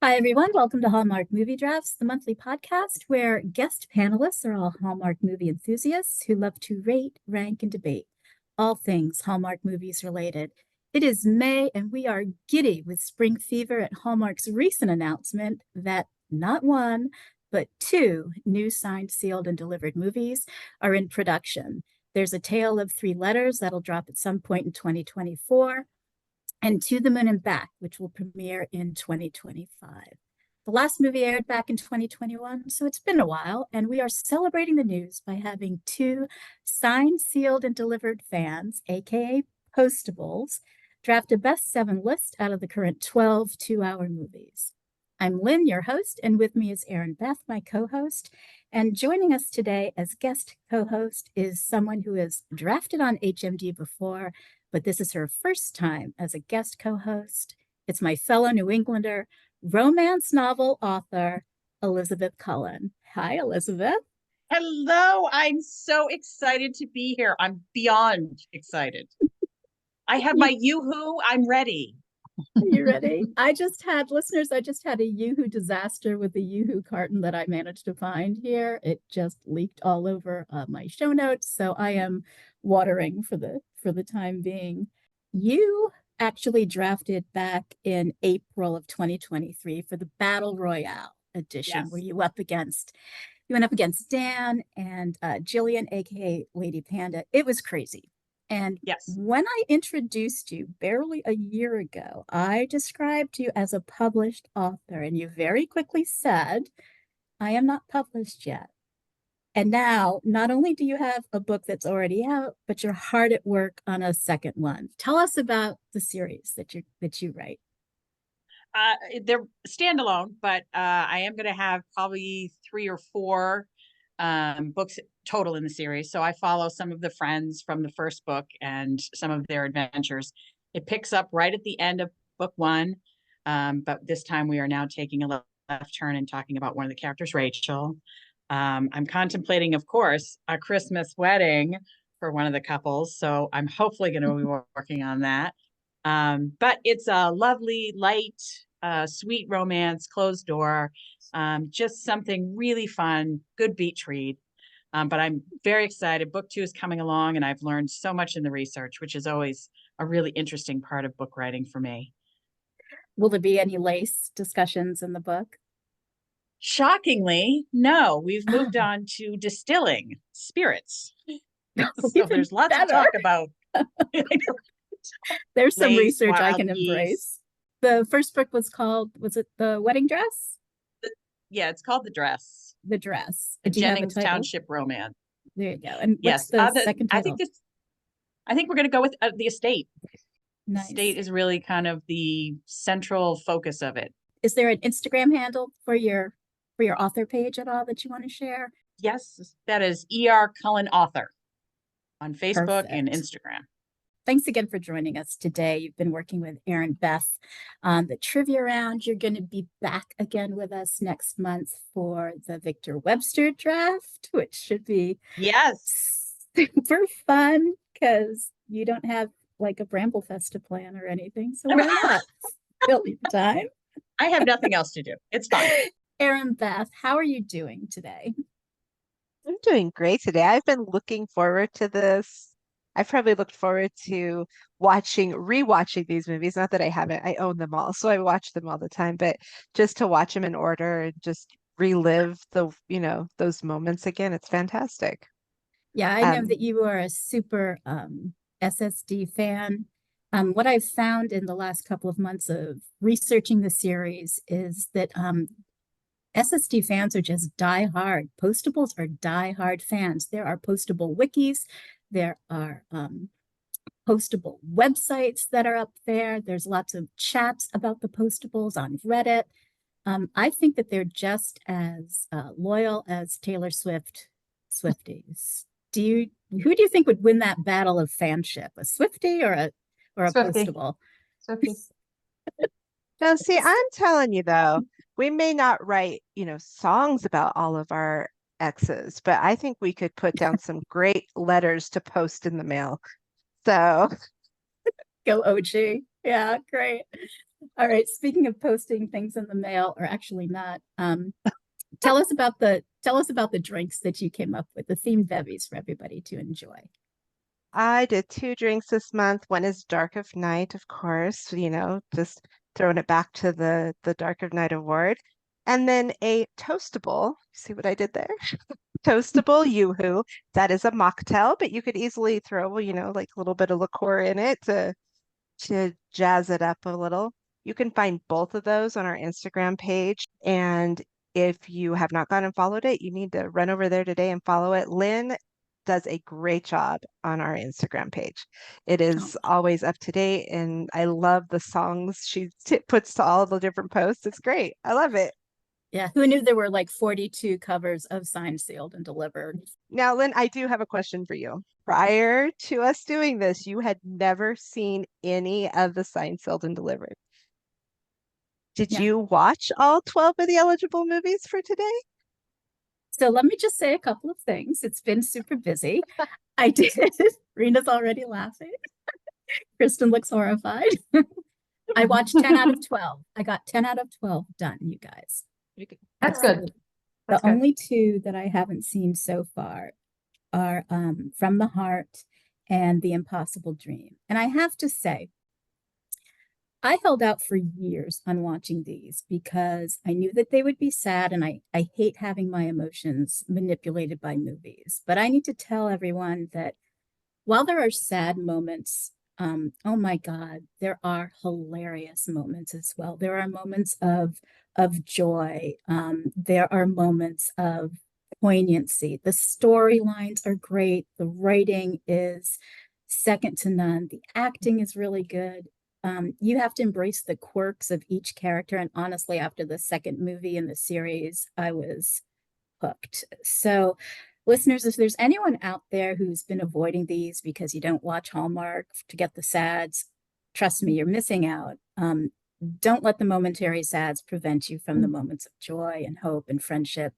Hi, everyone. Welcome to Hallmark Movie Drafts, the monthly podcast where guest panelists are all Hallmark movie enthusiasts who love to rate, rank, and debate all things Hallmark movies related. It is May, and we are giddy with spring fever at Hallmark's recent announcement that not one, but two new signed, sealed, and delivered movies are in production. There's A Tale of Three Letters that'll drop at some point in 2024 and To the Moon and Back, which will premiere in 2025. The last movie aired back in 2021, so it's been a while, and we are celebrating the news by having two signed, sealed, and delivered fans, aka Postables, draft a best seven list out of the current 12 two-hour movies. I'm Lynn, your host, and with me is Erinbeth, my co-host. And joining us today as guest co-host is someone who has drafted on HMD before, but this is her first time as a guest co-host. It's my fellow New Englander, romance novel author, Elizabeth Cullen. Hi, Elizabeth. Hello, I'm so excited to be here. I'm beyond excited. I have my Yoo-hoo. I'm ready. Are you ready? I just had a Yoo-hoo disaster with the Yoo-hoo carton that I managed to find here. It just leaked all over my show notes, so I am watering for the time being. You actually drafted back in April of 2023 for the Battle Royale edition, Yes. where you went up against Dan and Jillian, aka Lady Panda. It was crazy. And Yes. when I introduced you barely a year ago, I described you as a published author, and you very quickly said, I am not published yet. And now, not only do you have a book that's already out, but you're hard at work on a second one. Tell us about the series that you write. They're standalone, but I am going to have probably 3 or 4 books total in the series. So I follow some of the friends from the first book and some of their adventures. It picks up right at the end of book 1, but this time we are now taking a left turn and talking about one of the characters, Rachel. I'm contemplating, of course, a Christmas wedding for one of the couples, so I'm hopefully going to be working on that. But it's a lovely, light, sweet romance, closed door, just something really fun, good beach read. But I'm very excited. Book 2 is coming along, and I've learned so much in the research, which is always a really interesting part of book writing for me. Will there be any lace discussions in the book? Shockingly, no. We've moved on to distilling spirits. So there's lots to talk about. There's some Lace, research I wild can geese. embrace. The first book was it The Wedding Dress? Yeah, it's called The Dress. The Dress. A Do you have a Jennings title? Township romance. There you go. And Yes. what's the second title? I think we're going to go with The Estate. Nice. Estate is really kind of the central focus of it. Is there an Instagram handle for your author page at all that you want to share? Yes, that is E.R. Cullen Author on Facebook Perfect. and Instagram. Thanks again for joining us today. You've been working with Erinbeth on the trivia round. You're going to be back again with us next month for the Victor Webster draft, which should be super fun because you don't have like a Bramblefest to plan or anything. So why not? Fill the time. I have nothing else to do. It's fine. Erinbeth, how are you doing today? I'm doing great today. I've been looking forward to this. I've probably looked forward to rewatching these movies. Not that I haven't, I own them all, so I watch them all the time, but just to watch them in order and just relive those moments again, it's fantastic. Yeah, I know that you are a super SSD fan. What I've found in the last couple of months of researching the series is that SSD fans are just die-hard. Postables are die-hard fans. There are postable wikis. There are postable websites that are up there. There's lots of chats about the postables on Reddit. I think that they're just as loyal as Taylor Swift Swifties. Who do you think would win that battle of fanship? A Swiftie or a Swiftie. Postable? Swiftie. No, see, I'm telling you though, we may not write, songs about all of our exes, but I think we could put down some great letters to post in the mail. So Go OG. Yeah, great. All right. Speaking of posting things in the mail, or actually not, tell us about the drinks that you came up with, the themed bevies for everybody to enjoy. I did two drinks this month. One is Dark of Night, of course, just throwing it back to the Dark of Night award. And then a toastable. See what I did there? Toastable Yoo-hoo. That is a mocktail, but you could easily throw, like a little bit of liqueur in it to jazz it up a little. You can find both of those on our Instagram page. And if you have not gone and followed it, you need to run over there today and follow it. Lynn does a great job on our Instagram page. It Oh, is always up to date, and I love the songs she puts to all the different posts. It's great. I love it. yeah. Who knew there were like 42 covers of Signed, Sealed, and Delivered? Now, Lynn, I do have a question for you. Prior to us doing this, you had never seen any of the Signed, Sealed, and Delivered. Did Yeah. you watch all 12 of the eligible movies for today? So let me just say a couple of things. It's been super busy. I did. Rina's already laughing. Kristin looks horrified. I watched 10 out of 12. I got 10 out of 12 done, you guys. That's good. The That's good. only two that I haven't seen so far are From the Heart and The Impossible Dream. And I have to say, I held out for years on watching these because I knew that they would be sad, and I hate having my emotions manipulated by movies. But I need to tell everyone that while there are sad moments, oh my God, there are hilarious moments as well. There are moments of joy. There are moments of poignancy. The storylines are great. The writing is second to none. The acting is really good. You have to embrace the quirks of each character. And honestly, after the second movie in the series, I was hooked. So, listeners, if there's anyone out there who's been avoiding these because you don't watch Hallmark to get the sads, trust me, you're missing out. Don't let the momentary sads prevent you from the moments of joy and hope and friendship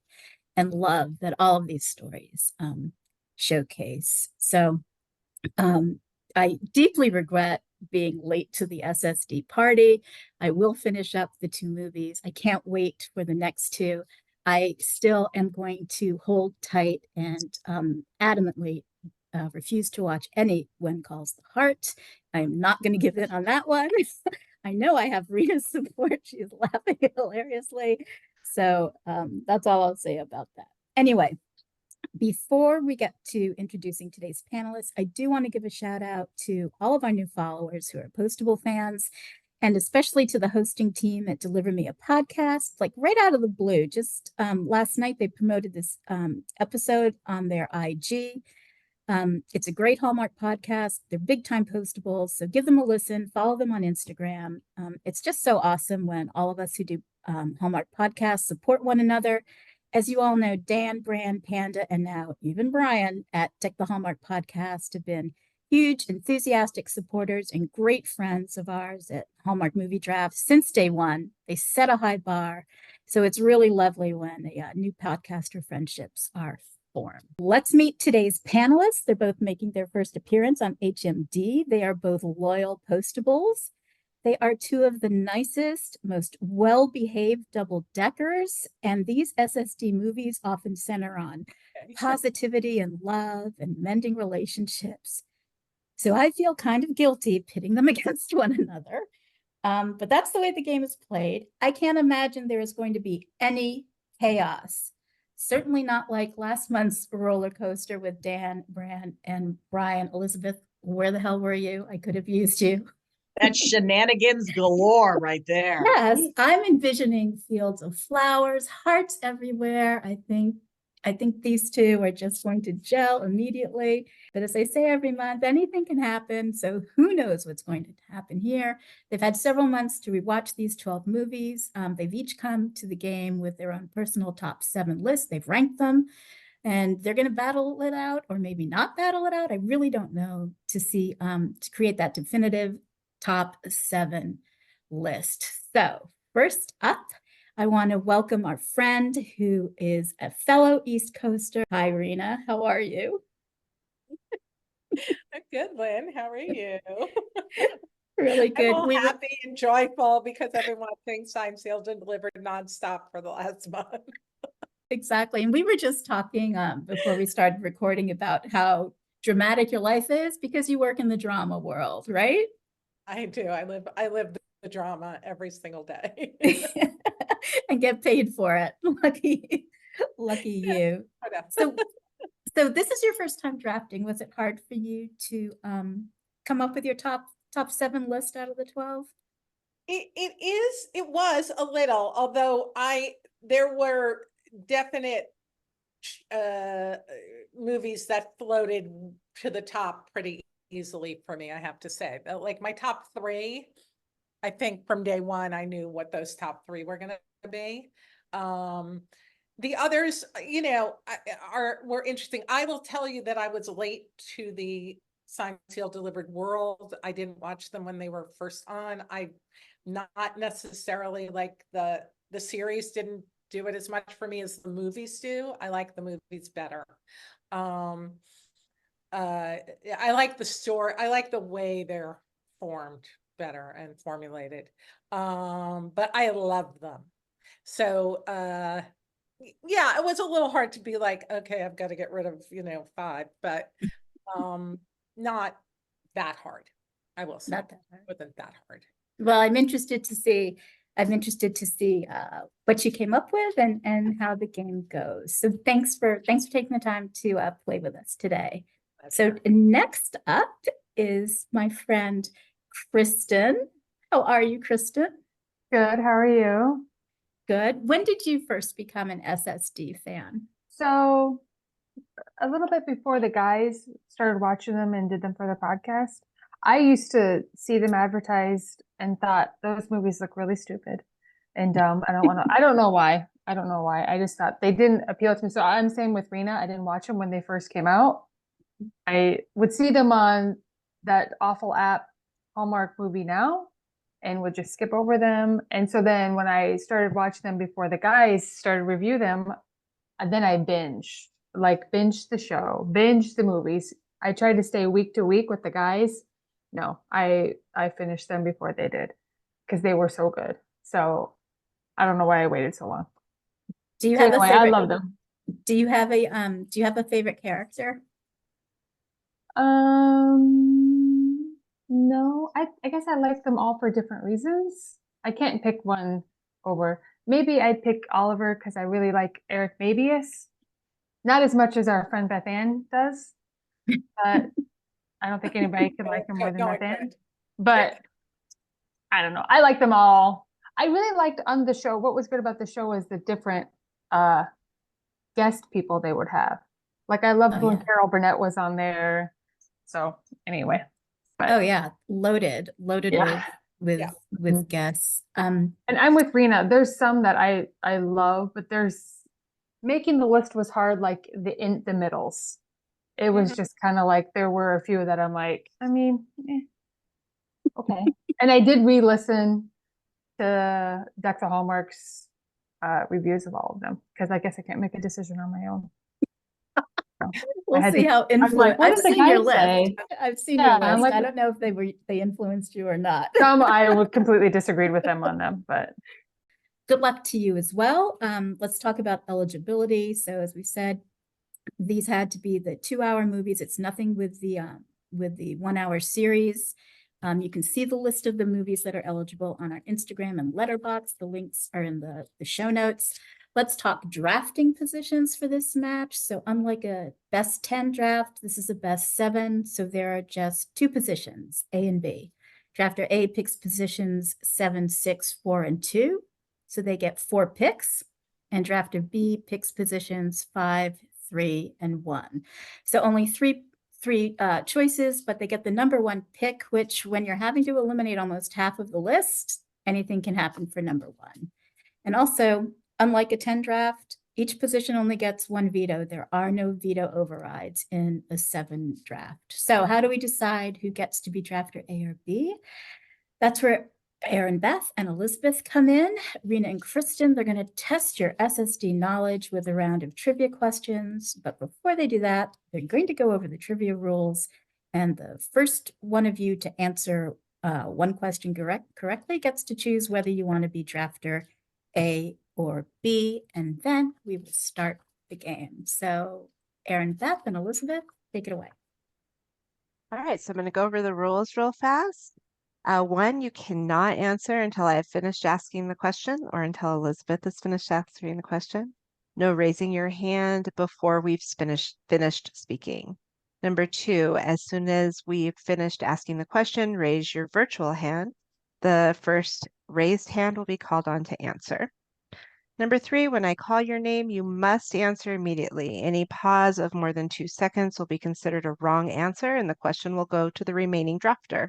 and love that all of these stories showcase. So, um, I deeply regret being late to the SSD party. I will finish up the two movies. I can't wait for the next two. I still am going to hold tight and adamantly refuse to watch any When Calls the Heart. I am not going to give in on that one. I know I have Rita's support. She is laughing hilariously. So that's all I'll say about that. Anyway, before we get to introducing today's panelists, I do want to give a shout out to all of our new followers who are Postable fans, and especially to the hosting team at Deliver Me a Podcast, like right out of the blue. Just last night, they promoted this episode on their IG. It's a great Hallmark podcast. They're big time Postables. So give them a listen, follow them on Instagram. It's just so awesome when all of us who do Hallmark podcasts support one another. As you all know, Dan, Bran, Panda, and now even Brian at Deck the Hallmark podcast have been huge, enthusiastic supporters and great friends of ours at Hallmark Movie Drafts since day one. They set a high bar. So it's really lovely when new podcaster friendships are formed. Let's meet today's panelists. They're both making their first appearance on HMD. They are both loyal Postables. They are two of the nicest, most well-behaved double-deckers, and these SSD movies often center on positivity and love and mending relationships. So I feel kind of guilty pitting them against one another. But that's the way the game is played. I can't imagine there is going to be any chaos. Certainly not like last month's roller coaster with Dan, Bran, and Brian. Elizabeth, where the hell were you? I could have used you. That's shenanigans galore right there. Yes, I'm envisioning fields of flowers, hearts everywhere. I think these two are just going to gel immediately. But as I say every month, anything can happen. So who knows what's going to happen here? They've had several months to rewatch these 12 movies. They've each come to the game with their own personal top 7 lists. They've ranked them, and they're going to battle it out, or maybe not battle it out. I really don't know, to see to create that definitive top 7 list. So first up, I want to welcome our friend who is a fellow East Coaster. Hi, Rina. How are you? I'm good, Lynn. How are you? Really I'm good. all We were happy and joyful because I've been watching Signed, Sealed, and Delivered nonstop for the last month. exactly, and we were just talking before we started recording about how dramatic your life is because you work in the drama world, right? I do. I live the drama every single day. And get paid for it. Lucky you. Whatever. So this is your first time drafting. Was it hard for you to come up with your top 7 list out of the 12? It was a little, although there were definite movies that floated to the top pretty easily for me, I have to say. Like my top 3, I think from day one, I knew what those top 3 were going to be. The others, were interesting. I will tell you that I was late to the Signed, Sealed, Delivered world. I didn't watch them when they were first on. I not necessarily like the series didn't do it as much for me as the movies do. I like the movies better. I like the story. I like the way they're formed better and formulated. But I love them. So yeah, it was a little hard to be like, okay, I've got to get rid of 5, but not that hard. I will say Not that hard. wasn't that hard. Well, I'm interested to see what you came up with and how the game goes. So thanks for taking the time to play with us today. So next up is my friend Kristin. How are you, Kristin? Good. How are you? Good. When did you first become an SSD fan? So, a little bit before the guys started watching them and did them for the podcast, I used to see them advertised and thought those movies look really stupid and dumb. I don't know why. I just thought they didn't appeal to me. So I'm same with Rina. I didn't watch them when they first came out. I would see them on that awful app, Hallmark Movie Now, and would just skip over them. And so then when I started watching them before the guys started review them, and then I binged the show, binged the movies. I tried to stay week to week with the guys. No, I finished them before they did because they were so good. So I don't know why I waited so long. Do you So have anyway, a favorite? I love them. Do you have a favorite character? No, I guess I like them all for different reasons. I can't pick one over. Maybe I'd pick Oliver because I really like Eric Mabius. Not as much as our friend Beth Ann does, but I don't think anybody could like him more than Beth Ann. But I don't know. I like them all. I really liked on the show. What was good about the show was the different guest people they would have. Like I loved when Carol Burnett was on there. So anyway. Oh yeah, loaded with guests. And I'm with Rina. There's some that I love, but there's making the list was hard. Like the middles, it was just kind of like there were a few that I'm like, okay. And I did re-listen to Dr. Hallmark's reviews of all of them because I guess I can't make a decision on my own. We'll see how influenced. I've seen your list. I've seen your list. I don't know if they influenced you or not. Some I would completely disagreed with them on them, but good luck to you as well. Let's talk about eligibility. So as we said, these had to be the 2-hour movies. It's nothing with the 1-hour series. You can see the list of the movies that are eligible on our Instagram and Letterboxd. The links are in the show notes. Let's talk drafting positions for this match. So unlike a best 10 draft, this is a best 7. So there are just 2 positions, A and B. Drafter A picks positions 7, 6, 4, and 2. So they get 4 picks. And drafter B picks positions 5, 3, and 1. So only three choices, but they get the number 1 pick, which when you're having to eliminate almost half of the list, anything can happen for number 1. And also, unlike a 10 draft, each position only gets 1 veto. There are no veto overrides in a 7 draft. So how do we decide who gets to be drafter A or B? That's where Erinbeth and Elizabeth come in. Rina and Kristin, they're going to test your SSD knowledge with a round of trivia questions. But before they do that, they're going to go over the trivia rules. And the first one of you to answer one question correctly gets to choose whether you want to be drafter A or B, and then we will start the game. So Erinbeth and Elizabeth, take it away. All right, so I'm going to go over the rules real fast. One, you cannot answer until I have finished asking the question or until Elizabeth has finished answering the question. No raising your hand before we've finished speaking. Number two, as soon as we've finished asking the question, raise your virtual hand. The first raised hand will be called on to answer. Number three, when I call your name, you must answer immediately. Any pause of more than 2 seconds will be considered a wrong answer, and the question will go to the remaining drafter.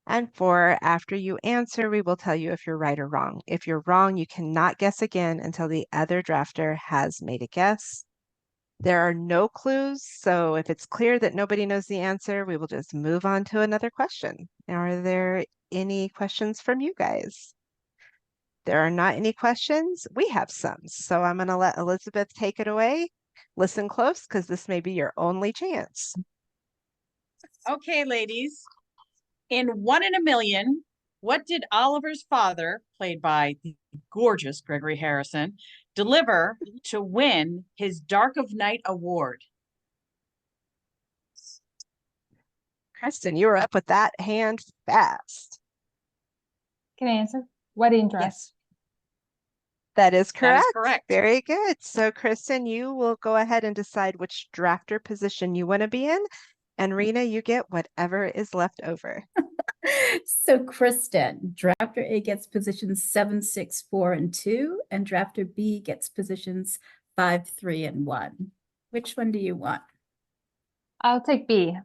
And four, after you answer, we will tell you if you're right or wrong. If you're wrong, you cannot guess again until the other drafter has made a guess. There are no clues, so if it's clear that nobody knows the answer, we will just move on to another question. Now, are there any questions from you guys? There are not any questions. We have some. So I'm going to let Elizabeth take it away. Listen close because this may be your only chance. Okay, ladies. In 1 in a Million, what did Oliver's father, played by the gorgeous Gregory Harrison, deliver to win his Dark of Night award? Kristin, you were up with that hand fast. Can I answer? Wedding dress. Yes. That is correct. That is correct. Very good. So, Kristin, you will go ahead and decide which drafter position you want to be in. And Rina, you get whatever is left over. So Kristin, drafter A gets positions 7, 6, 4, and 2, and drafter B gets positions 5, 3, and 1. Which one do you want? I'll take B.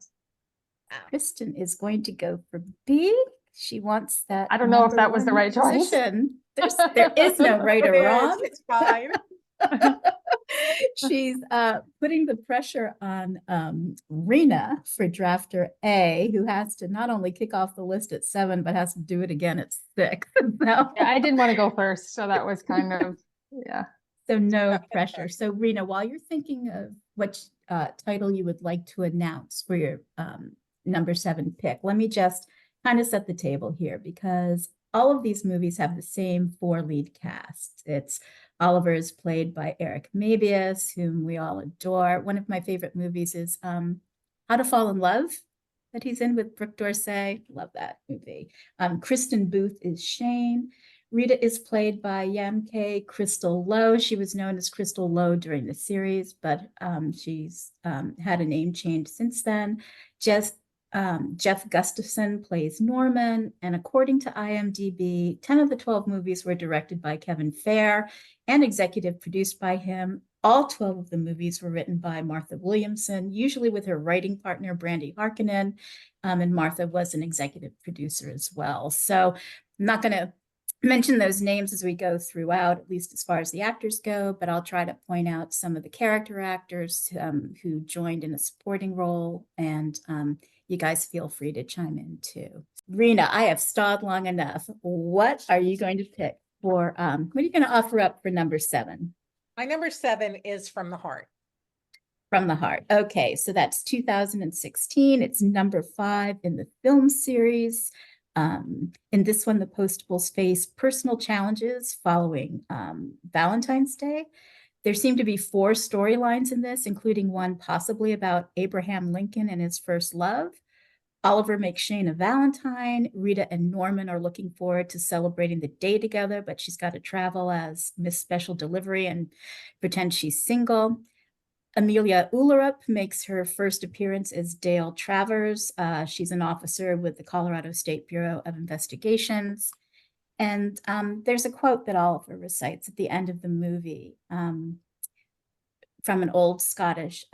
Kristin is going to go for B. She wants that. I don't know if that was the #1 right choice. position. There is no right or It is, wrong. It's fine. She's putting the pressure on Rina for drafter A, who has to not only kick off the list at 7, but has to do it again at 6. Yeah, I didn't want to go first, so that was kind of, yeah. So no pressure. So Rina, while you're thinking of what title you would like to announce for your number 7 pick, let me just kind of set the table here, because all of these movies have the same 4 lead cast. It's Oliver is played by Eric Mabius, whom we all adore. One of my favorite movies is How to Fall in Love, that he's in with Brooke Dorsey. Love that movie. Kristen Booth is Shane. Rita is played by Yamke Crystal Lowe. She was known as Crystal Lowe during the series, but she's had a name change since then. Jeff Gustafson plays Norman, and according to IMDb, 10 of the 12 movies were directed by Kevin Fair and executive produced by him. All 12 of the movies were written by Martha Williamson, usually with her writing partner, Brandy Harkonnen, and Martha was an executive producer as well. So I'm not going to mention those names as we go throughout, at least as far as the actors go, but I'll try to point out some of the character actors who joined in a supporting role, and you guys feel free to chime in too. Rina, I have stalled long enough. What are you going to pick for, what are you going to offer up for number 7? My number 7 is From the Heart. From the Heart. Okay, so that's 2016. It's number 5 in the film series. In this one, the Postables face personal challenges following Valentine's Day. There seem to be 4 storylines in this, including one possibly about Abraham Lincoln and his first love. Oliver makes Shane a Valentine. Rita and Norman are looking forward to celebrating the day together, but she's got to travel as Miss Special Delivery and pretend she's single. Amelia Ullerup makes her first appearance as Dale Travers. She's an officer with the Colorado State Bureau of Investigations. And there's a quote that Oliver recites at the end of the movie from an old Scottish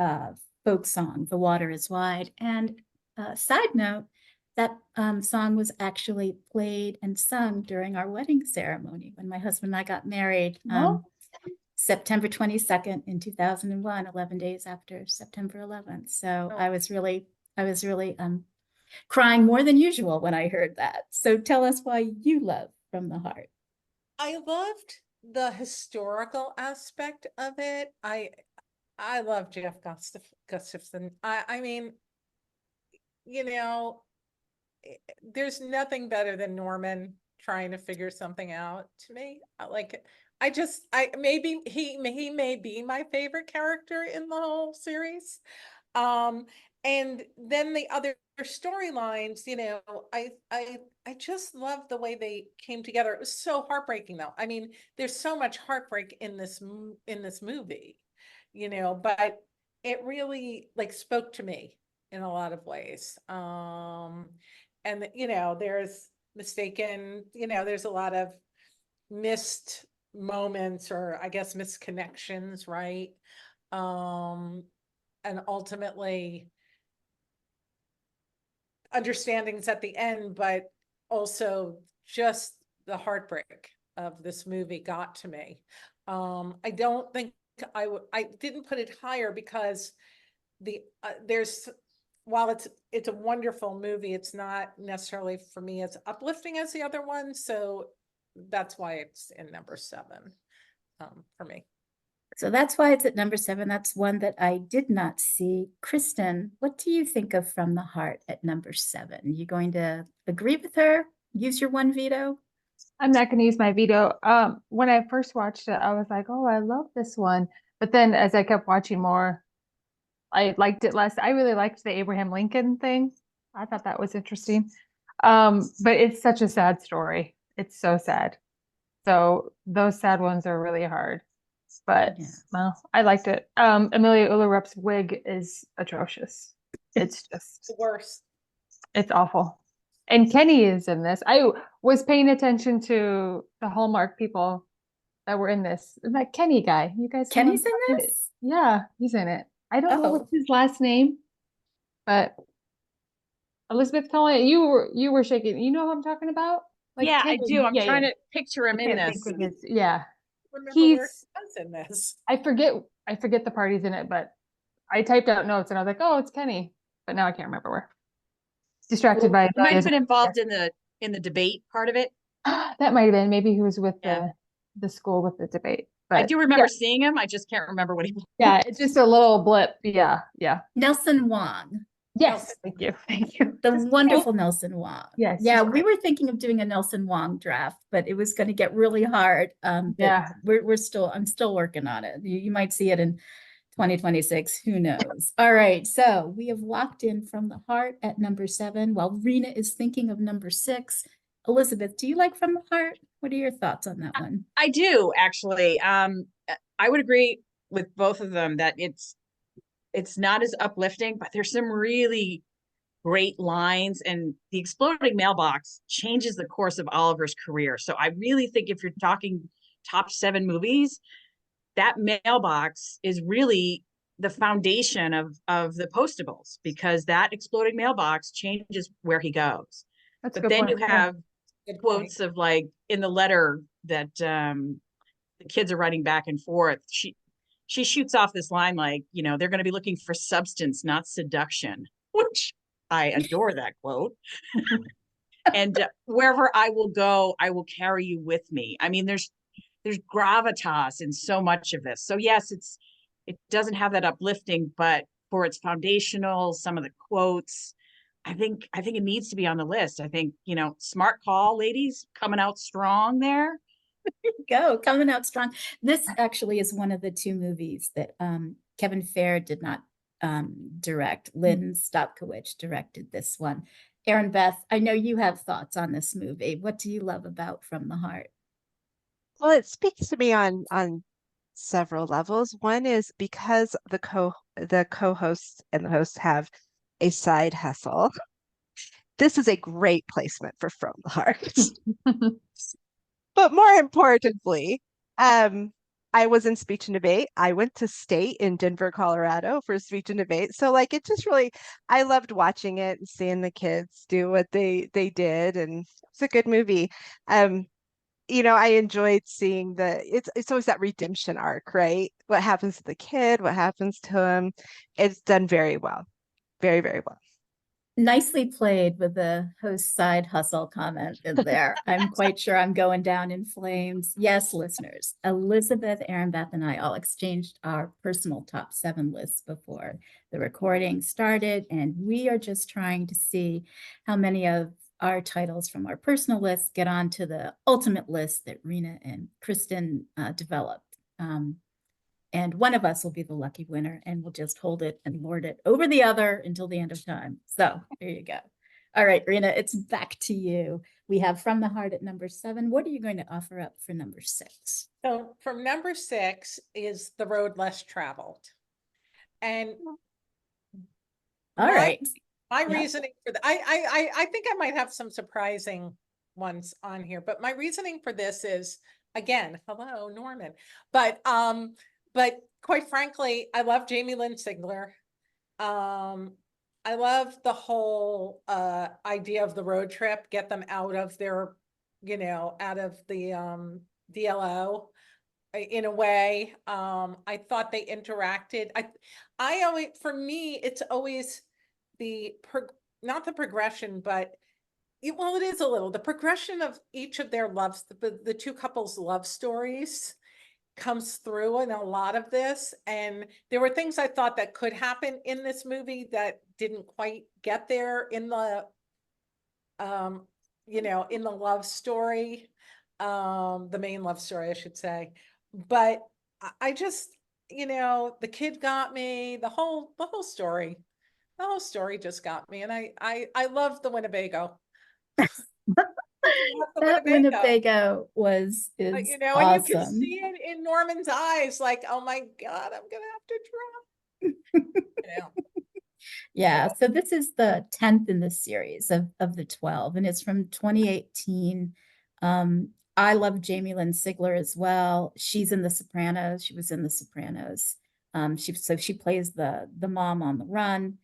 folk song, The Water is Wide. And side note, that song was actually played and sung during our wedding ceremony when my husband and I got married. September 22nd in 2001, 11 days after September 11th. So I was really crying more than usual when I heard that. So tell us why you love From the Heart. I loved the historical aspect of it. I love Jeff Gustafson. I mean, you know, there's nothing better than Norman trying to figure something out to me. Maybe he may be my favorite character in the whole series. And then the other storylines, I just love the way they came together. It was so heartbreaking though. I mean, there's so much heartbreak in this movie, but it really like spoke to me in a lot of ways. And there's mistaken, there's a lot of missed moments, or I guess misconnections, right? And ultimately understandings at the end, but also just the heartbreak of this movie got to me. I don't think I didn't put it higher because while it's a wonderful movie, it's not necessarily for me as uplifting as the other one. So that's why it's in number 7 for me. So that's why it's at number 7. That's one that I did not see. Kristin, what do you think of From the Heart at number 7? You going to agree with her? Use your one veto? I'm not going to use my veto. When I first watched it, I was like, oh, I love this one. But then as I kept watching more, I liked it less. I really liked the Abraham Lincoln thing. I thought that was interesting. But it's such a sad story. It's so sad. So those sad ones are really hard. But well, I liked it. Amelia Ullerup's wig is atrocious. It's just the worst. It's awful. And Kenny is in this. I was paying attention to the Hallmark people that were in this. That Kenny guy. You guys know Kenny's him? in this? Yeah, he's in it. I don't know Oh. what's his last name, but Elizabeth Cullen, you were shaking. You know who I'm talking about? Like Yeah, I Kenny. do. I'm Yeah, trying yeah. to picture him I in can't this. think of his, yeah. Remember where he He's was in this. I forget the parties in it, but I typed out notes and I was like, oh, it's Kenny. But now I can't remember where. Distracted by He might have Amelia's- been involved in the debate part of it. That might have been. Maybe he was with Yeah. the school with the debate. I But do remember seeing him. I just can't remember what he was. yeah, it's just a little blip. Yeah. Nelson Wong. Yes. Thank you. The wonderful Nelson Wong. Yes, Yeah, he's we were thinking of doing a Nelson Wong draft, but it was going to get really hard. But Yeah. I'm still working on it. You might see it in 2026. Who knows? All right. So we have locked in From the Heart at number 7, while Rina is thinking of number 6. Elizabeth, do you like From the Heart? What are your thoughts on that one? I do actually. I would agree with both of them that it's not as uplifting, but there's some really great lines, and the exploding mailbox changes the course of Oliver's career. So I really think if you're talking top 7 movies, that mailbox is really the foundation of the Postables, because that exploding mailbox changes where he goes. That's a But good then point. you have Good quotes point. of like in the letter that the kids are writing back and forth. She shoots off this line like, they're going to be looking for substance, not seduction, which I adore that quote. And wherever I will go, I will carry you with me. I mean, there's gravitas in so much of this. So yes, it doesn't have that uplifting, but for its foundational, some of the quotes, I think it needs to be on the list. I think, smart call, ladies, coming out strong there. Go, coming out strong. This actually is one of the 2 movies that Kevin Fair did not direct. Lynn Stopkowicz directed this one. Erinbeth, I know you have thoughts on this movie. What do you love about From the Heart? Well, it speaks to me on several levels. One is because the co-hosts and the hosts have a side hustle. This is a great placement for From the Heart. But more importantly, I was in speech and debate. I went to state in Denver, Colorado for speech and debate. So like it just really, I loved watching it and seeing the kids do what they did, and it's a good movie. I enjoyed seeing it's always that redemption arc, right? What happens to the kid, what happens to him. It's done very well. Very, very well. Nicely played with the host side hustle comment in there. I'm quite sure I'm going down in flames. Yes, listeners, Elizabeth, Erinbeth, and I all exchanged our personal top 7 lists before the recording started, and we are just trying to see how many of our titles from our personal lists get onto the ultimate list that Rina and Kristin developed. And one of us will be the lucky winner, and we'll just hold it and lord it over the other until the end of time. So there you go. All right, Rina, it's back to you. We have From the Heart at number 7. What are you going to offer up for number 6? So from number 6 is The Road Less Traveled. And All right. My reasoning for that, I think I might have some surprising ones on here, but my reasoning for this is, again, hello, Norman. But quite frankly, I love Jamie Lynn Sigler. I love the whole idea of the road trip, get them out of their, out of the DLO in a way. I thought they interacted. I always, for me, it's always not the progression, but well, it is a little, the progression of each of their loves, the two couples' love stories comes through in a lot of this. And there were things I thought that could happen in this movie that didn't quite get there in the, in the love story, the main love story, I should say. But I just, the kid got me, the whole story. The whole story just got me, and I love the Winnebago. That Winnebago is and awesome. you can see it in Norman's eyes, like, oh my God, I'm gonna have to drop. Yeah, so this is the 10th in the series of the 12, and it's from 2018. I love Jamie Lynn Sigler as well. She's in The Sopranos. She was in The Sopranos. She plays the mom on the run.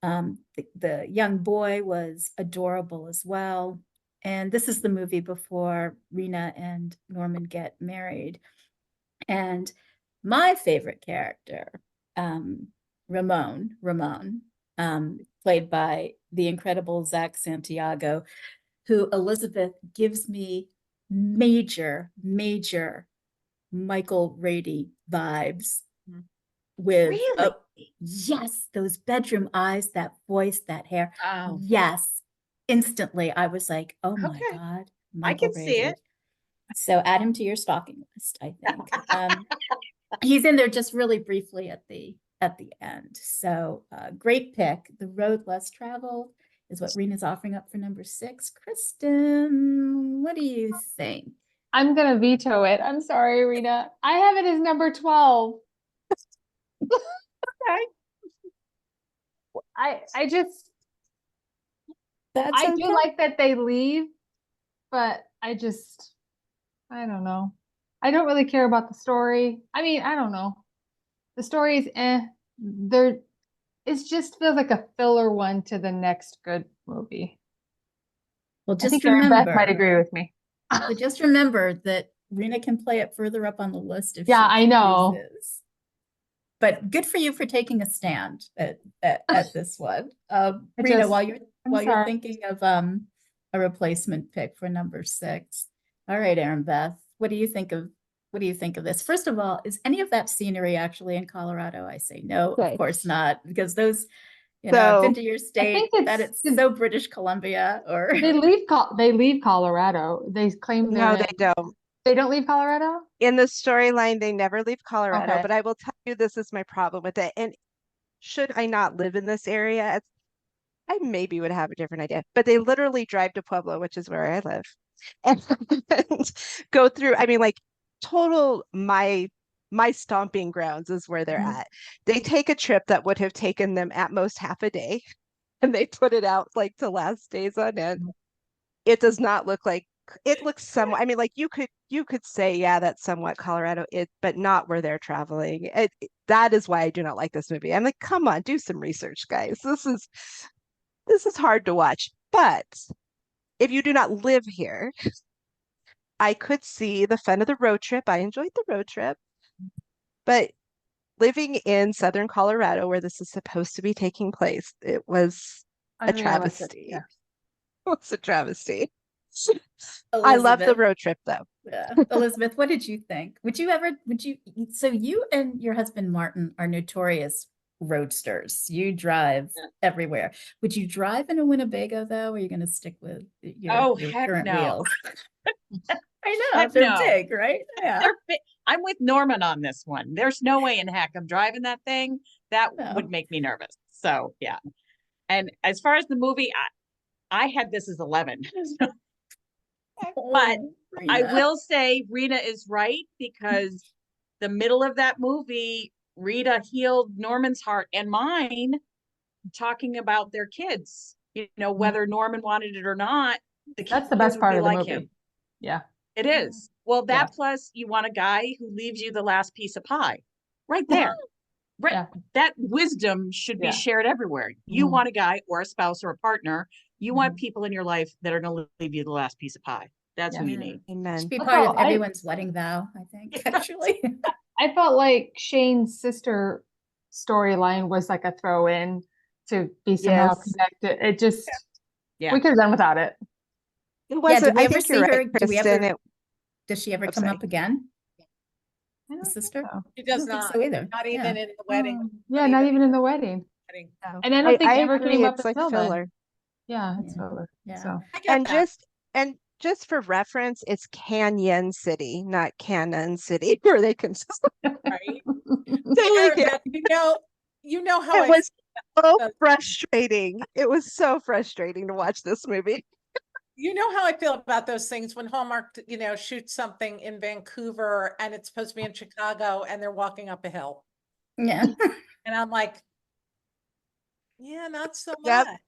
The young boy was adorable as well. And this is the movie before Rina and Norman get married. And my favorite character, Ramon, played by the incredible Zach Santiago, who Elizabeth gives me major Michael Rady vibes with. Really? Yes, those bedroom eyes, that voice, that hair. Oh. Yes, instantly I was like, oh my Okay. God, I can Michael see Rady. it. So add him to your stalking list, I think. He's in there just really briefly at the end. So great pick. The Road Less Traveled is what Rina's offering up for number 6. Kristin, what do you think? I'm gonna veto it. I'm sorry, Rita. I have it as number 12. Okay. I just That's I okay. do like that they leave, but I don't know. I don't really care about the story. I mean, I don't know. The story is it just feels like a filler one to the next good movie. Well, I think just Beth might remember, agree with me. but just remember that Rina can play it further up on the list if Yeah, she I know. chooses. But good for you for taking a stand at this one. Rina, while you're thinking of a replacement pick for number 6. All right, Erinbeth, what do you think of this? First of all, is any of that scenery actually in Colorado? I say no, Okay. of course not, because those, I've been to your I state, think that it's so British Columbia, or they leave Colorado. They claim No, they don't. They don't leave Colorado? In the storyline, they never leave Colorado, Okay. but I will tell you this is my problem with it. And should I not live in this area, I maybe would have a different idea. But they literally drive to Pueblo, which is where I live, and go through, I mean, like total my stomping grounds is where they're Mhm. at. They take a trip that would have taken them at most half a day, and they put it out like to last days on end. It does not look like it looks somewhat, I mean, like you could say, yeah, that's somewhat Colorado, but not where they're traveling. That is why I do not like this movie. I'm like, come on, do some research, guys. This is hard to watch. But if you do not live here, I could see the fun of the road trip. I enjoyed the road trip. But living in southern Colorado, where this is supposed to be taking place, it was a Unrealistic, travesty. yeah. It was a travesty. I love the Elizabeth. road trip though. Yeah. Elizabeth, what did you think? So you and your husband Martin are notorious roadsters. You drive everywhere. Would you drive in a Winnebago though, or are you going to stick with Oh, your heck current no. wheels? I know, Heck they're no. big, right? Yeah. They're I'm with Norman on this one. There's no way in heck I'm driving that thing. That No. would make me nervous. So yeah. And as far as the movie, I had this as 11. But Oh, I Rena. will say Rena is right, because the middle of that movie, Rita healed Norman's heart and mine, talking about their kids. You know, whether Norman wanted it or not, the That's the kids best would part be of the like movie. him. Yeah. It is. Well, that Yeah. plus you want a guy who leaves you the last piece of pie. Right there. Right. Yeah. That wisdom should be Yeah. shared everywhere. You Mhm. want a guy or a spouse or a partner. You want Mhm. people in your life that are going to leave you the last piece of pie. That's who you Yeah. need. Should Amen. be I part of felt- I- everyone's wedding vow, I think, actually. I felt like Shane's sister storyline was like a throw in to be somehow Yes. connected. It just, Yeah. we could have done without it. It Yeah, wasn't, do we I ever think see you're her? right, Do we Kristen. ever, does she ever come sorry. up again? I The don't sister? know. She I does don't think not, so either. not Yeah. even in the wedding. Yeah, not even in the wedding. wedding. No. And I don't think I ever agree, came up it's like until filler. then. Yeah, it's Yeah. filler. Yeah. So I get And that. just for reference, it's Canyon City, not Cannon City, where they can Right. take it. Erinbeth, you know how It was so the- frustrating. It was so frustrating to watch this movie. you know how I feel about those things when Hallmark, shoots something in Vancouver and it's supposed to be in Chicago and they're walking up a hill. Yeah. And I'm like, yeah, not so Yep. much.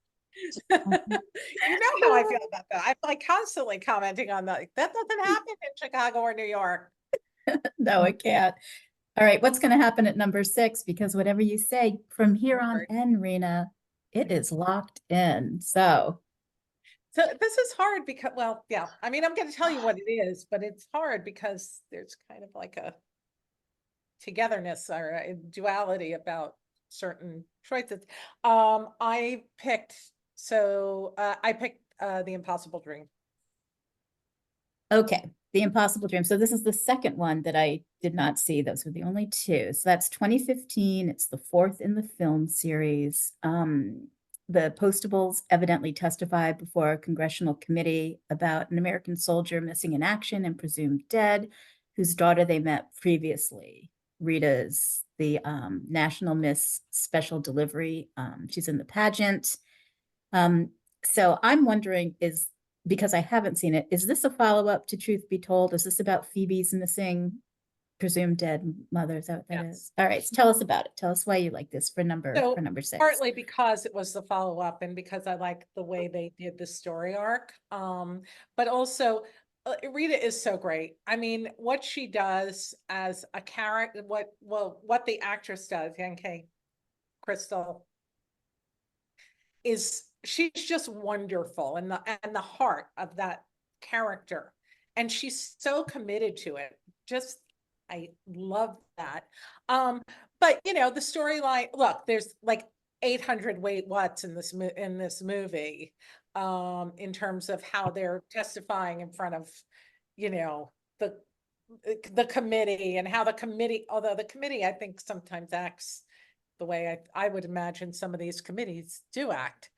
You know how I feel about that. I'm like constantly commenting on that. That doesn't happen in Chicago or New York. No, it can't. All right, what's going to happen at number 6? Because whatever you say from here on Right. in, Rena, it is locked in. So So this is hard because, well, yeah, I mean, I'm going to tell you what it is, but it's hard because there's kind of like a togetherness or a duality about certain choices. I picked The Impossible Dream. okay, The Impossible Dream. So this is the second one that I did not see. Those were the only two. So that's 2015. It's the fourth in the film series. The Postables evidently testified before a congressional committee about an American soldier missing in action and presumed dead, whose daughter they met previously. Rita's the National Miss Special Delivery. She's in the pageant. So I'm wondering, because I haven't seen it, is this a follow-up to Truth Be Told? Is this about Phoebe's missing, presumed dead mother? Is that what that Yes. is? All right, so tell us about it. Tell us why you like this for number So, 6. Partly because it was the follow-up and because I like the way they did the story arc. But also Rita is so great. I mean, what she does as a character, what the actress does, Yankee Crystal, is she's just wonderful, and the heart of that character. And she's so committed to it. Just, I love that. But the storyline, look, there's like 800 wait what's in this movie, in terms of how they're testifying in front of, the committee, and how the committee, although the committee, I think, sometimes acts the way I would imagine some of these committees do act.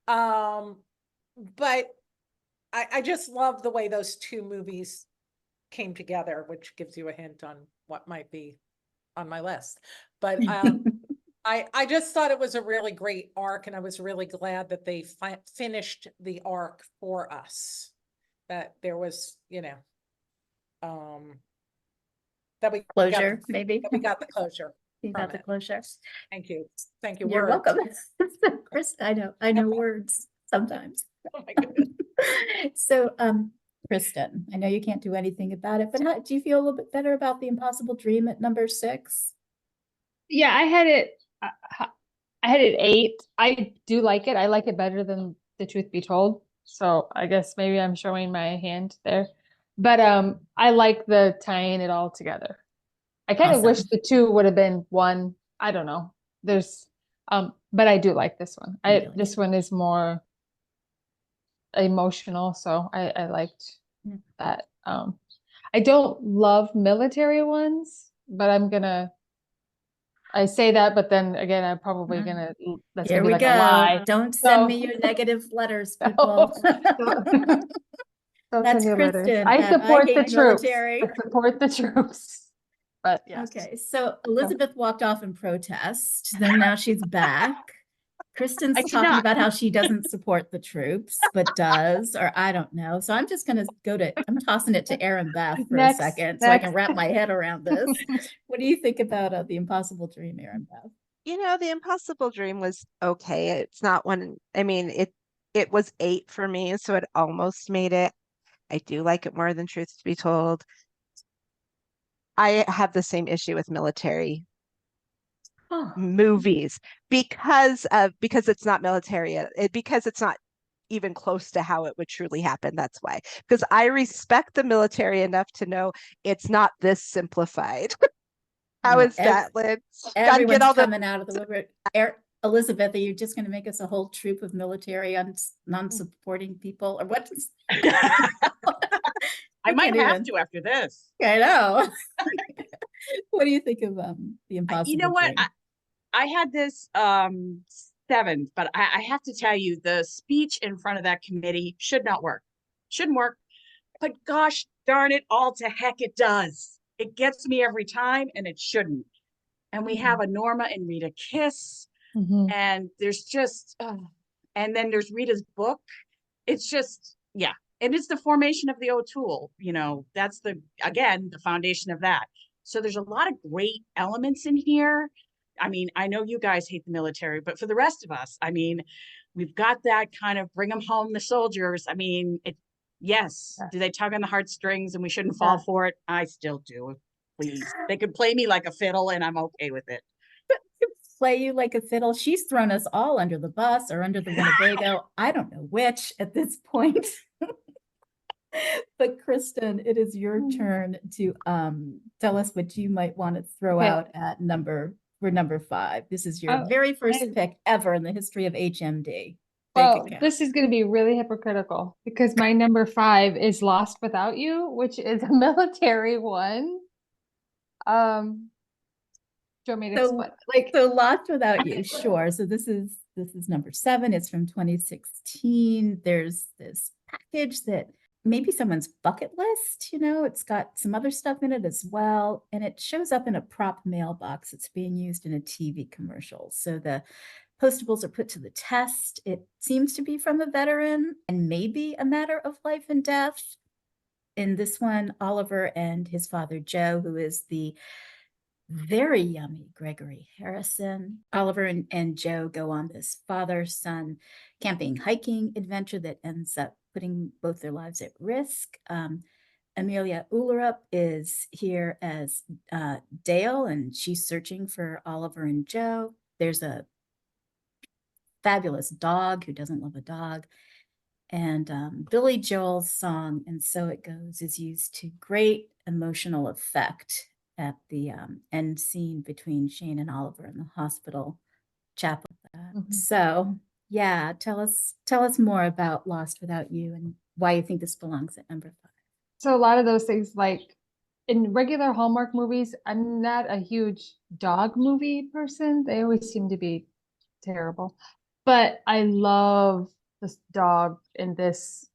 But I just love the way those two movies came together, which gives you a hint on what might be on my list. But I just thought it was a really great arc, and I was really glad that they finished the arc for us. That there was, that we Closure, maybe. got the closure. You from got the it. closure. Thank you. You're words. welcome. Chris, I know words sometimes. Oh my goodness. So, Kristen, I know you can't do anything about it, but how do you feel a little bit better about The Impossible Dream at number 6? Yeah, I had it. I had it 8. I do like it. I like it better than The Truth Be Told. So I guess maybe I'm showing my hand there. But I like the tying it all together. I kind of wish Awesome. the two would have been one. I don't know. There's But I do like this one. Really? This one is more emotional, so I liked Yeah. that. I don't love military ones, but I say that, but then again, I'm probably gonna that's Here gonna be we like a go. lie. Don't send me So- your negative letters, No. people. Don't That's send your letters. Kristen I at support the hate troops. military. I support the troops. But yes. Okay, so Elizabeth walked off in protest, then now she's back. Kristen's I did talking not. about how she doesn't support the troops, but does, or I don't know. So I'm just gonna I'm tossing it to Erinbeth for a Next, second so I can next. wrap my head around this. What do you think about The Impossible Dream, Erinbeth? The Impossible Dream was okay. It's not one, I mean, it was 8 for me, so it almost made it. I do like it more than Truth to Be Told. I have the same issue with military Oh, movies because it's not military, because it's not even close to how it would truly happen. That's why. Because I respect the military enough to know it's not this simplified. How is that, Lynn? Gotta get everyone's all the coming out of the woodwork. Elizabeth, are you just going to make us a whole troop of military non-supporting people, or what? I might can't have even. to after this. I know. What do you think of The Impossible You know what? Dream? I had this 7, but I have to tell you, the speech in front of that committee should not work. Shouldn't work. But gosh darn it, all to heck it does. It gets me every time, and it shouldn't. And we have a Norma and Rita kiss, Mhm. and there's just, and then there's Rita's book. It's just, yeah. And it's the formation of the O'Toole. That's again, the foundation of that. So there's a lot of great elements in here. I mean, I know you guys hate the military, but for the rest of us, I mean, we've got that kind of bring them home, the soldiers. I mean, yes. Do they tug on the heartstrings and we shouldn't fall for it? I still do. Please. They could play me like a fiddle and I'm okay with it. Play you like a fiddle. She's thrown us all under the bus or under the Winnebago. I don't know which at this point. But Kristen, it is your turn to tell us what you might want to throw out at number 5. This is your very first pick ever in the history of HMD. Well, this is going to be really hypocritical because my number 5 is Lost Without You, which is a military one. Do you want me to explain? So Lost Without You, sure. So this is number 7. It's from 2016. There's this package that maybe someone's bucket list, it's got some other stuff in it as well. And it shows up in a prop mailbox. It's being used in a TV commercial. So the Postables are put to the test. It seems to be from a veteran and maybe a matter of life and death. In this one, Oliver and his father, Joe, who is the very yummy Gregory Harrison. Oliver and Joe go on this father-son camping hiking adventure that ends up putting both their lives at risk. Amelia Ullerup is here as Dale, and she's searching for Oliver and Joe. There's a fabulous dog who doesn't love a dog. And Billy Joel's song, And So It Goes, is used to great emotional effect at the end scene between Shane and Oliver in the hospital chapel. So yeah, tell us more about Lost Without You and why you think this belongs at number 5. So a lot of those things, like in regular Hallmark movies, I'm not a huge dog movie person. They always seem to be terrible. But I love this dog in this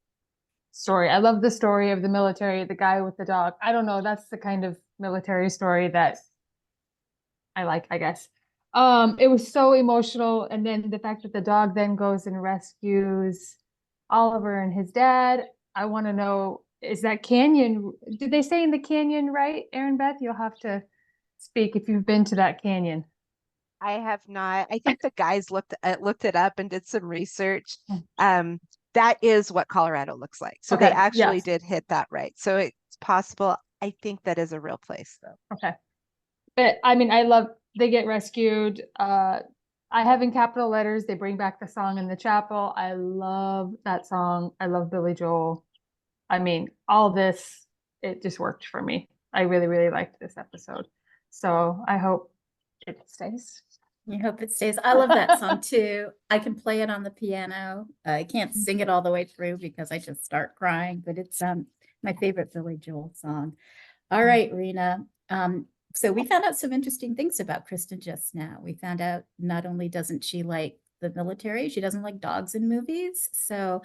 story. I love the story of the military, the guy with the dog. I don't know. That's the kind of military story that I like, I guess. It was so emotional. And then the fact that the dog then goes and rescues Oliver and his dad. I want to know, is that canyon? Did they say in the canyon, right? Erinbeth, you'll have to speak if you've been to that canyon. I have not. I think the guys looked it up and did some research. That is what Colorado looks like. So they actually did hit that right. So it's possible. I think that is a real place though. Okay. But I mean, they get rescued. I have in capital letters, they bring back the song in the chapel. I love that song. I love Billy Joel. I mean, all this, it just worked for me. I really, really liked this episode. So I hope it stays. I hope it stays. I love that song too. I can play it on the piano. I can't sing it all the way through because I just start crying, but it's my favorite Billy Joel song. All right, Rena. So we found out some interesting things about Kristin just now. We found out not only doesn't she like the military, she doesn't like dogs in movies. So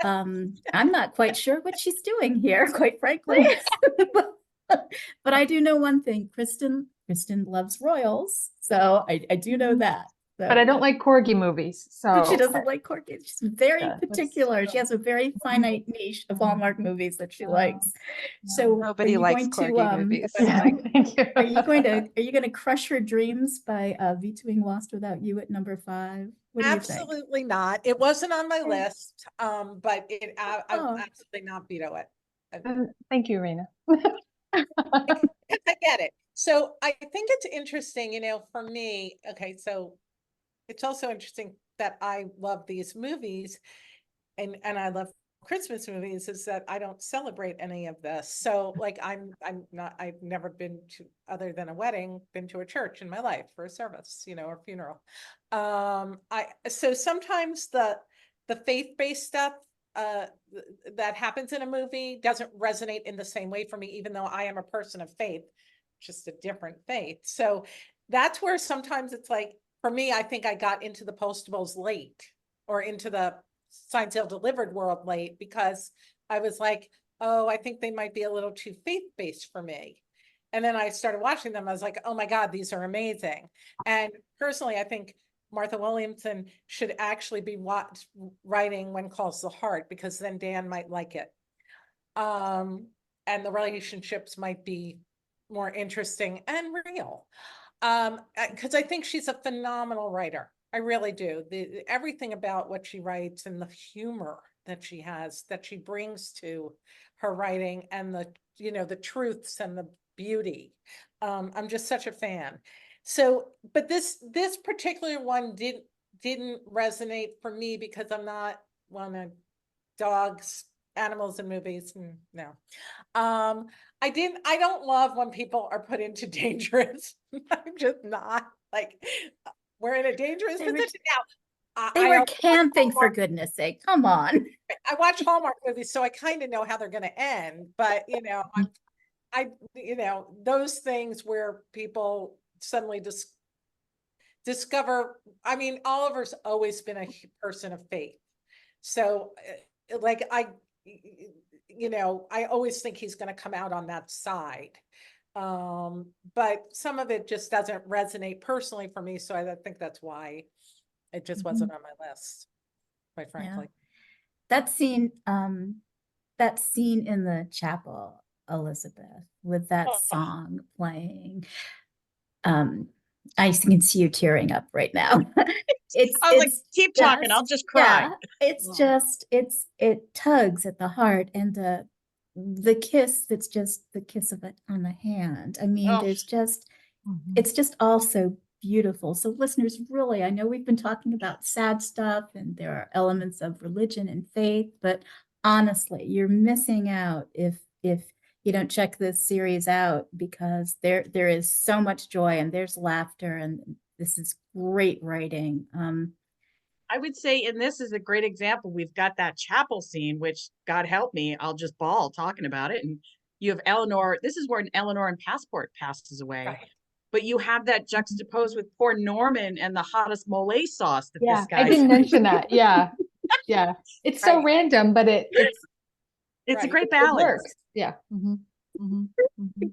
I'm not quite sure what she's doing here, quite frankly. But I do know one thing, Kristin loves royals, so I do know that. So, But I don't like corgi movies, but she so doesn't like corgis. She's very yeah, that's- particular. She has a very finite niche of Hallmark movies that she likes. So are Nobody you likes going to corgi movies. Thank you. are you going to crush her dreams by vetoing Lost Without You at number 5? What do you think? Absolutely not. It wasn't on my Okay. list, but I will Oh. absolutely not veto it. Thank you, Rena. I get it. So I think it's interesting, for me, okay, so it's also interesting that I love these movies and I love Christmas movies, is that I don't celebrate any of this. So like I'm not, I've never been to, other than a wedding, been to a church in my life for a service, or funeral. So sometimes the faith-based stuff that happens in a movie doesn't resonate in the same way for me, even though I am a person of faith, just a different faith. So that's where sometimes it's like, for me, I think I got into the Postables late, or into the Sign Sale Delivered world late, because I was like, oh, I think they might be a little too faith-based for me. And then I started watching them. I was like, oh my God, these are amazing. And personally, I think Martha Williamson should actually be writing When Calls the Heart, because then Dan might like it. And the relationships might be more interesting and real. Because I think she's a phenomenal writer. I really do. Everything about what she writes and the humor that she has, that she brings to her writing, and the truths and the beauty. I'm just such a fan. So, but this particular one didn't resonate for me, because I'm not one of dogs, animals in movies. No. I don't love when people are put into dangerous. I'm just not like, we're in a dangerous They were- position now. They were I camping, for goodness sake. Come on. watch Hallmark movies, so I kind of know how they're going to end. But those things where people suddenly discover. I mean, Oliver's always been a person of faith, so like I always think he's going to come out on that side. But some of it just doesn't resonate personally for me, so I think that's why it just wasn't on my list, quite frankly. That scene in the chapel, Elizabeth, with that Oh. song playing, I can see you tearing up right now. I was like, keep talking, I'll just cry. It's just, it tugs at the heart, and the kiss that's just the kiss of it on the hand. I mean, Oh. there's just, it's just all so beautiful. So listeners, really, I know we've been talking about sad stuff and there are elements of religion and faith, but honestly, you're missing out if you don't check this series out, because there is so much joy and there's laughter, and this is great writing. I would say, and this is a great example, we've got that chapel scene, which, God help me, I'll just bawl talking about it. And you have Eleanor, this is where Eleanor in Passport passes away. Right. But you have that juxtaposed with poor Norman and the hottest mole sauce that Yeah, this guy. I didn't mention that. Yeah, yeah. It's so Right. random, but it's a Right. great it balance. works. Yeah.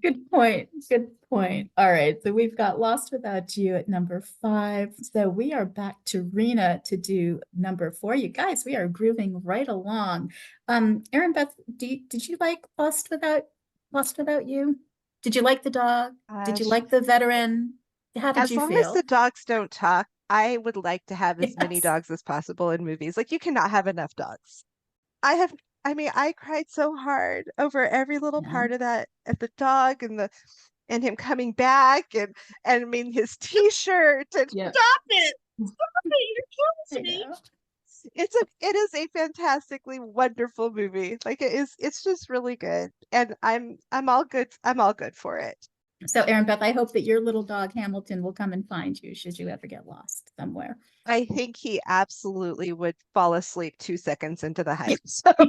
Good point. Good point. All right. So we've got Lost Without You at number 5. So we are back to Rena to do number 4. You guys, we are grooving right along. Erinbeth, did you like Lost Without You? Did you like the dog? Did you like the veteran? How did As you long as feel? the dogs don't talk, I would like to have as many Yes. dogs as possible in movies. Like, you cannot have enough dogs. I cried so hard over every little Yeah. part of that, at the dog and him coming back, and I mean his t-shirt, and Yeah. Stop it! Stop it! You're killing me. it is a fantastically wonderful movie. Like, it's just really good. And I'm all good for it. So Erinbeth, I hope that your little dog Hamilton will come and find you should you ever get lost somewhere. I think he absolutely would fall asleep 2 seconds into the hike. So I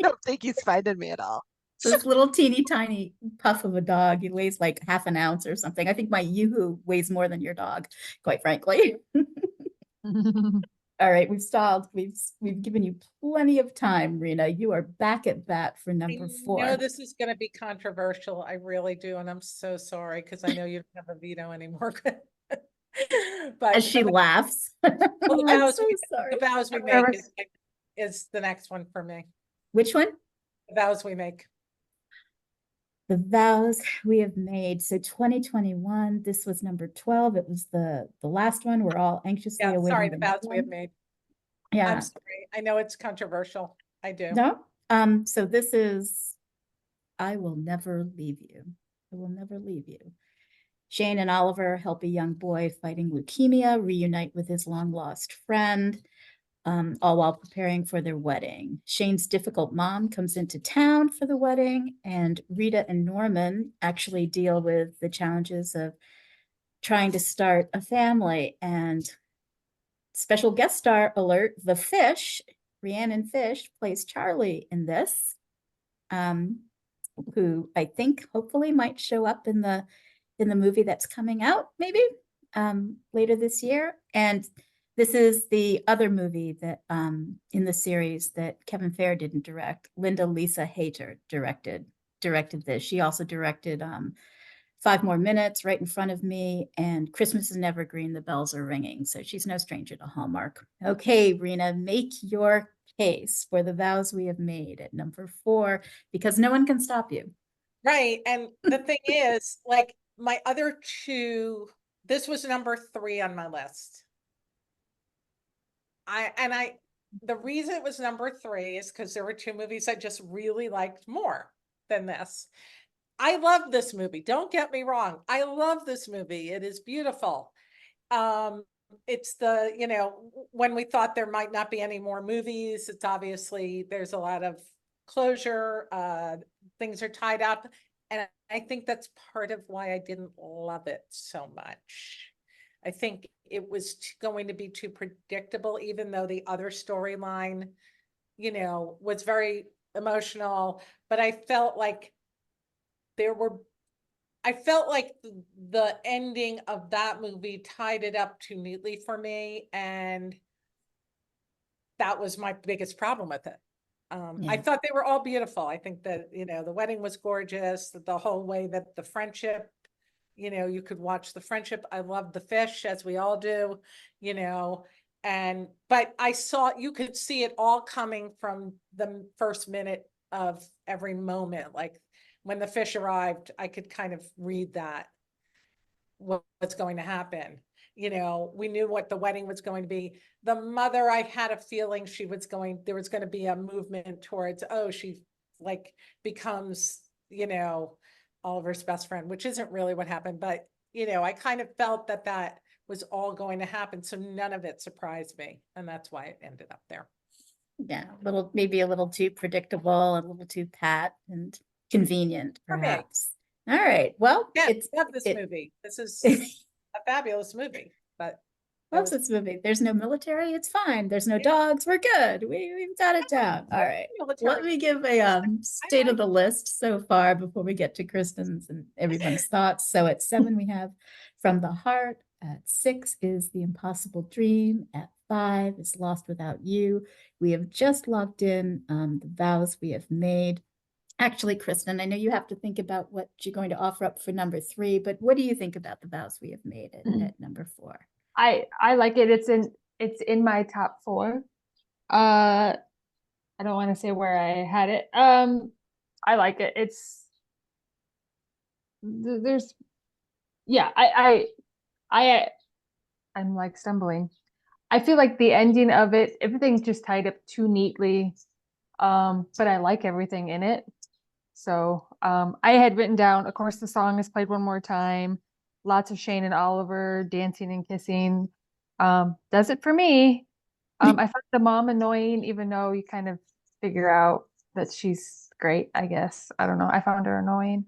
don't think he's finding me at all. This little teeny tiny puff of a dog. He weighs like half an ounce or something. I think my Yoo-hoo weighs more than your dog, quite frankly. All right, we've stalled. We've given you plenty of time, Rena. You are back at bat for I number know 4. this is going to be controversial. I really do. And I'm so sorry because I know you don't have a veto anymore. But As she laughs. well, the I'm vows so we, sorry. the vows we I'm make nervous. is the next one for me. Which one? The vows we make. The vows we have made. So 2021, this was number 12. It was the last one. We're all anxiously Yeah, awaiting sorry, the the vows next we have one. made. Yeah. I'm sorry. I know it's controversial. I do. No. So this is I will never leave you. I will never leave you. Shane and Oliver help a young boy fighting leukemia reunite with his long-lost friend, all while preparing for their wedding. Shane's difficult mom comes into town for the wedding, and Rita and Norman actually deal with the challenges of trying to start a family. And special guest star alert, the fish, Rhiannon Fish, plays Charlie in this, who I think hopefully might show up in the movie that's coming out maybe later this year. And this is the other movie that in the series that Kevin Fair didn't direct. Linda Lisa Hayter directed this. She also directed 5 More Minutes, Right in Front of Me, and Christmas is Never Green, The Bells Are Ringing. So she's no stranger to Hallmark. Okay, Rena, make your case for the vows we have made at number 4, because no one can stop you. Right. And the thing is, like my other two, this was number 3 on my list. The reason it was number 3 is because there were 2 movies I just really liked more than this. I love this movie. Don't get me wrong. I love this movie. It is beautiful. It's the, when we thought there might not be any more movies, it's obviously there's a lot of closure, things are tied up. And I think that's part of why I didn't love it so much. I think it was going to be too predictable, even though the other storyline, was very emotional, but I felt like I felt like the ending of that movie tied it up too neatly for me. And that was my biggest problem with it. I thought they were all beautiful. I think that, the wedding was gorgeous, the whole way that the friendship, you could watch the friendship. I love the fish, as we all do, but you could see it all coming from the first minute of every moment. Like when the fish arrived, I could kind of read that, what's going to happen. We knew what the wedding was going to be. The mother, I had a feeling there was going to be a movement towards, she like becomes, Oliver's best friend, which isn't really what happened, but, I kind of felt that was all going to happen. So none of it surprised me. And that's why it ended up there. Yeah, maybe a little too predictable, a little too pat and convenient, perhaps. All right. Well, yeah, love this movie. This is a fabulous movie, but loves this movie. There's no military, it's fine. There's no dogs, we're good. We've got it down. All right. Let me give a state of the list so far before we get to Kristin's and everyone's thoughts. So at 7 we have From the Heart. At 6 is The Impossible Dream. At 5 is Lost Without You. We have just locked in the vows we have made. Actually, Kristin, I know you have to think about what you're going to offer up for number 3, but what do you think about the vows we have made at number 4? I like it. It's in my top 4. I don't want to say where I had it. I like it. I'm like stumbling. I feel like the ending of it, everything's just tied up too neatly. But I like everything in it. So I had written down, of course, the song is played one more time. Lots of Shane and Oliver dancing and kissing. Does it for me. I found the mom annoying, even though you kind of figure out that she's great, I guess. I don't know. I found her annoying.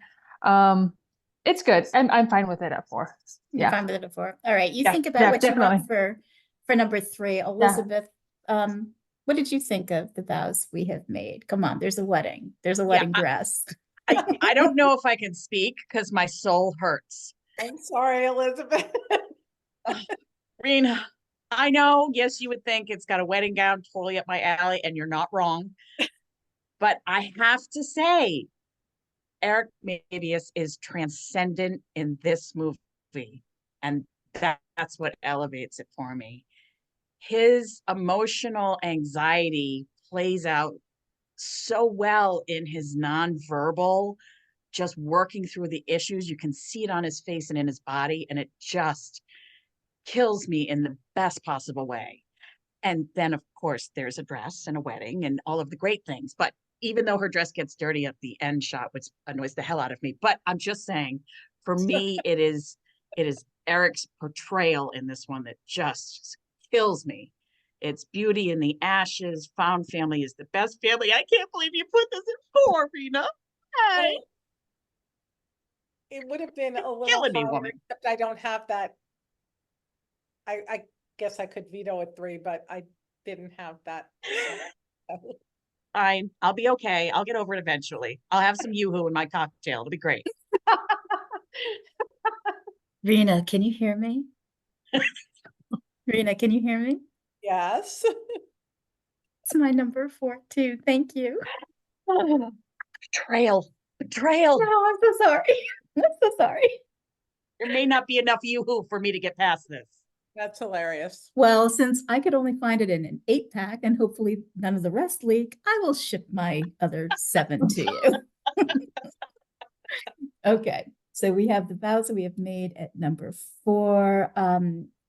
It's good. I'm fine with it at 4. You're Yeah. fine with it at 4. All right. You Yeah, think about yeah, what you want definitely. for number 3. Elizabeth, what did you think of the vows we have made? Come on, there's a wedding. There's a Yeah, wedding dress. I don't know if I can speak because my soul hurts. I'm sorry, Elizabeth. Rina, I know, yes, you would think it's got a wedding gown totally up my alley, and you're not wrong. But I have to say, Eric Mabius is transcendent in this movie, and that's what elevates it for me. His emotional anxiety plays out so well in his nonverbal, just working through the issues. You can see it on his face and in his body, and it just kills me in the best possible way. And then, of course, there's a dress and a wedding and all of the great things. But even though her dress gets dirty at the end shot, which annoys the hell out of me, but I'm just saying, for me, it is Eric's portrayal in this one that just kills me. It's beauty in the ashes. Found family is the best family. I can't believe you put this in 4, Rina. Hey. It would have been a little Killing me, higher, woman. except I don't have that. I guess I could veto at 3, but I didn't have that. Fine. I'll be okay. I'll get over it eventually. I'll have some Yoo-hoo in my cocktail. It'll be great. Rina, can you hear me? Rina, can you hear me? Yes. It's my number 4 too. Thank you. Betrayal. Betrayal. No, I'm so sorry. I'm so sorry. There may not be enough Yoo-hoo for me to get past this. That's hilarious. Well, since I could only find it in an 8-pack and hopefully none of the rest leak, I will ship my other 7 to you. Okay, so we have the vows that we have made at number 4.